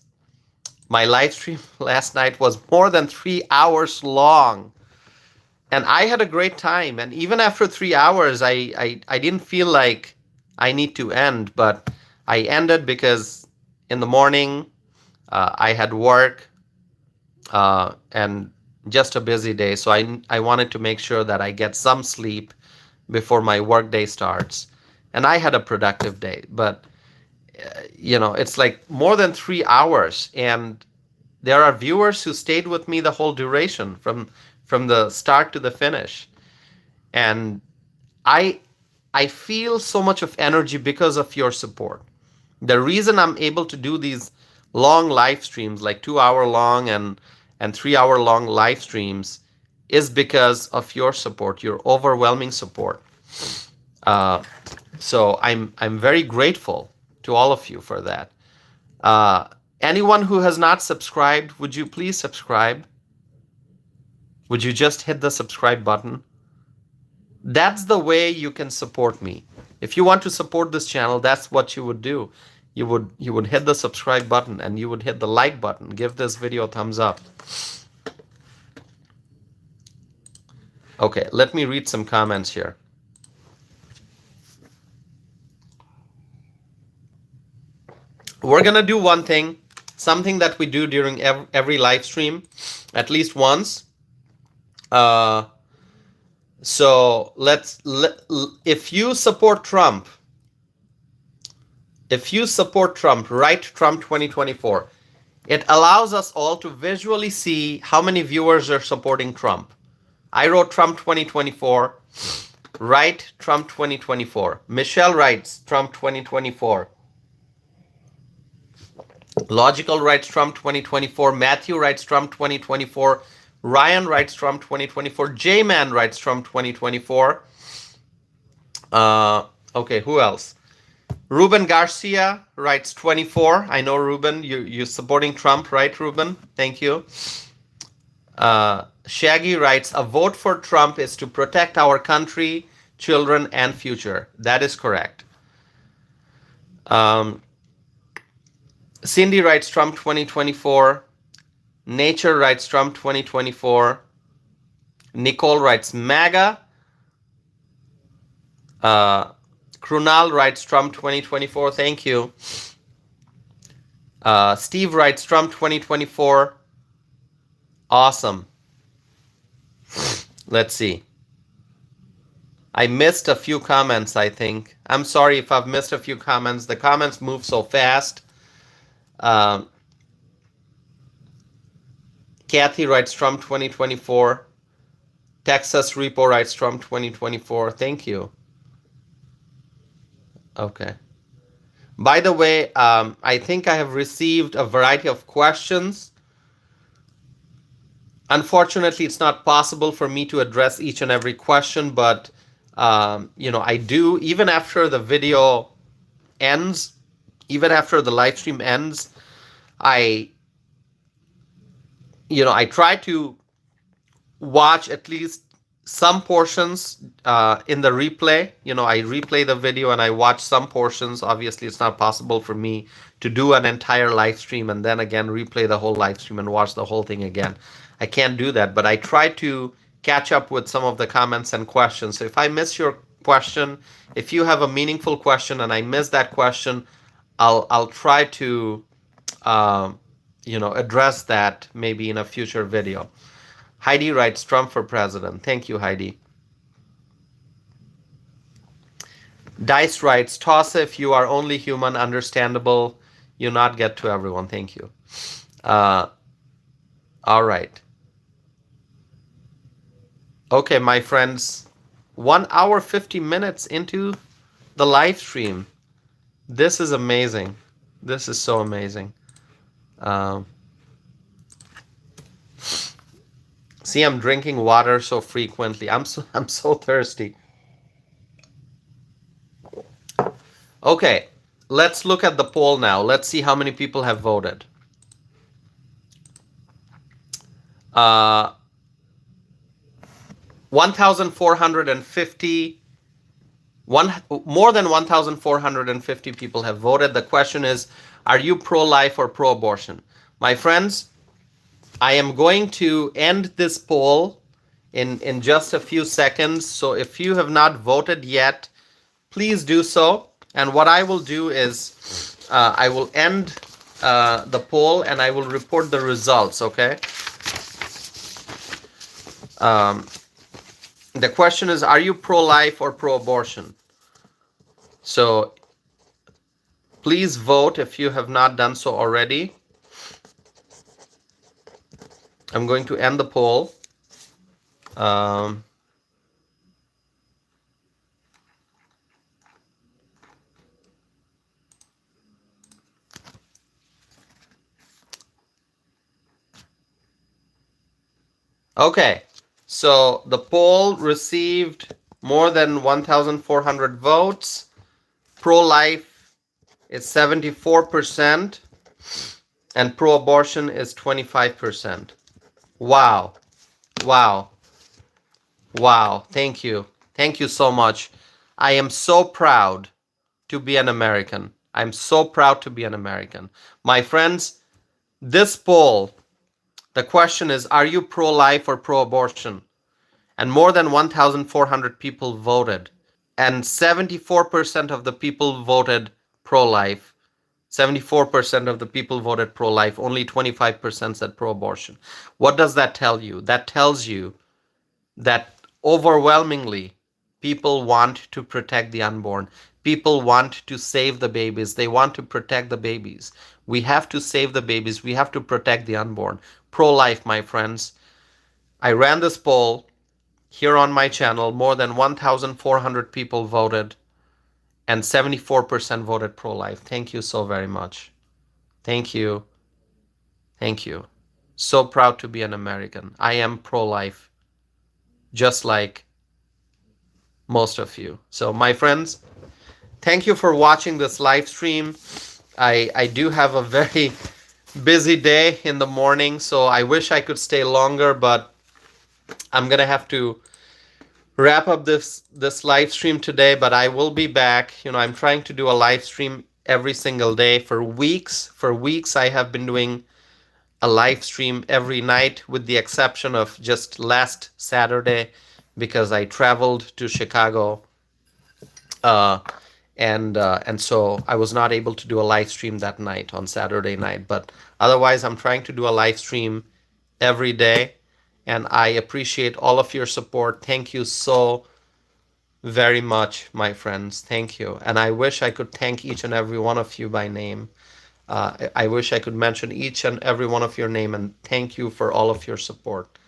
more than 3 hours long. And I had a great time. And even after 3 hours, I didn't feel like I need to end. But I ended because in the morning, I had work and just a busy day. So I wanted to make sure that I get some sleep before my work day starts. And I had a productive day. But, it's like more than 3 hours. And there are viewers who stayed with me the whole duration from the start to the finish. And I feel so much of energy because of your support. The reason I'm able to do these long live streams, like 2 hour long and 3 hour long live streams, is because of your support, your overwhelming support. So I'm very grateful to all of you for that. Anyone who has not subscribed, would you please subscribe? Would you just hit the subscribe button? That's the way you can support me. If you want to support this channel, that's what you would do. You would hit the subscribe button and you would hit the like button. Give this video a thumbs up. Okay, let me read some comments here. We're going to do one thing, something that we do during every live stream, at least once. So if you support Trump, write Trump 2024. It allows us all to visually see how many viewers are supporting Trump. I wrote Trump 2024. Write Trump 2024. Michelle writes Trump 2024. Logical writes Trump 2024. Matthew writes Trump 2024. Ryan writes Trump 2024. J-Man writes Trump 2024. Okay, who else? Ruben Garcia writes 24. I know, Ruben, you're supporting Trump, right, Ruben? Thank you. Shaggy writes, a vote for Trump is to protect our country, children, and future. That is correct. Cindy writes Trump 2024. Nature writes Trump 2024. Nicole writes MAGA. Krunal writes Trump 2024. Thank you. Steve writes Trump 2024. Awesome. Let's see. I missed a few comments, I think. I'm sorry if I've missed a few comments. The comments move so fast. Kathy writes Trump 2024. Texas Repo writes Trump 2024. Thank you. Okay. By the way, I think I have received a variety of questions. Unfortunately, it's not possible for me to address each and every question, but I do, even after the video ends, even after the live stream ends, I I try to watch at least some portions in the replay. I replay the video and I watch some portions. Obviously, it's not possible for me to do an entire live stream and then again replay the whole live stream and watch the whole thing again. I can't do that, but I try to catch up with some of the comments and questions. So if I miss your question, if you have a meaningful question and I miss that question, I'll try to address that maybe in a future video. Heidi writes Trump for president. Thank you, Heidi. Dice writes Toss if you are only human, understandable. You not get to everyone. Thank you. All right. Okay, my friends. 1 hour 50 minutes into the live stream. This is amazing. This is so amazing. See, I'm drinking water so frequently. I'm so thirsty. Okay, let's look at the poll now. Let's see how many people have voted. Uh, 1,450. More than 1,450 people have voted. The question is, are you pro-life or pro-abortion? My friends, I am going to end this poll in just a few seconds. So if you have not voted yet, please do so. And what I will do is I will end the poll and I will report the results, okay? The question is, are you pro-life or pro-abortion? So please vote if you have not done so already. I'm going to end the poll. Okay, so the poll received more than 1,400 votes. Pro-life is 74%, and pro-abortion is 25%. Wow. Wow. Wow. Thank you. Thank you so much. I am so proud to be an American. I'm so proud to be an American. My friends, this poll, the question is, are you pro-life or pro-abortion? And more than 1,400 people voted. And 74% of the people voted pro-life. 74% of the people voted pro-life. Only 25% said pro-abortion. What does that tell you? That tells you that overwhelmingly people want to protect the unborn. People want to save the babies. They want to protect the babies. We have to save the babies. We have to protect the unborn. Pro-life, my friends. I ran this poll here on my channel. More than 1,400 people voted, and 74% voted pro-life. Thank you so very much. Thank you. Thank you. So proud to be an American. I am pro-life, just like most of you. So, my friends, thank you for watching this live stream. I do have a very busy day in the morning, so I wish I could stay longer, but I'm gonna have to wrap up this live stream today. But I will be back. I'm trying to do a live stream every single day for weeks. For weeks, I have been doing a live stream every night, with the exception of just last Saturday, because I traveled to Chicago, and so I was not able to do a live stream that night on Saturday night. But otherwise, I'm trying to do a live stream every day, and I appreciate all of your support. Thank you so very much, my friends. Thank you. And I wish I could thank each and every one of you by name. I wish I could mention each and every one of your name and thank you for all of your support.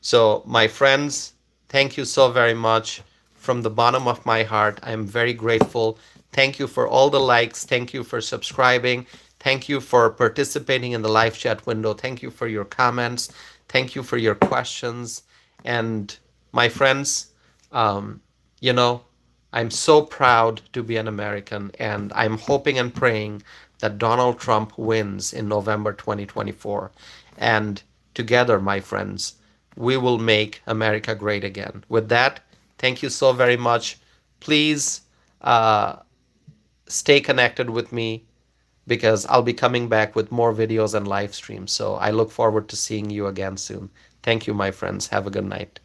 So, my friends, thank you so very much. From the bottom of my heart, I am very grateful. Thank you for all the likes. Thank you for subscribing. Thank you for participating in the live chat window. Thank you for your comments. Thank you for your questions. And my friends, um, you know, I'm so proud to be an American, and I'm hoping and praying that Donald Trump wins in November 2024. And together, my friends, we will make America great again. With that, thank you so very much. Please uh, stay connected with me because I'll be coming back with more videos and live streams. So I look forward to seeing you again soon. Thank you, my friends. Have a good night.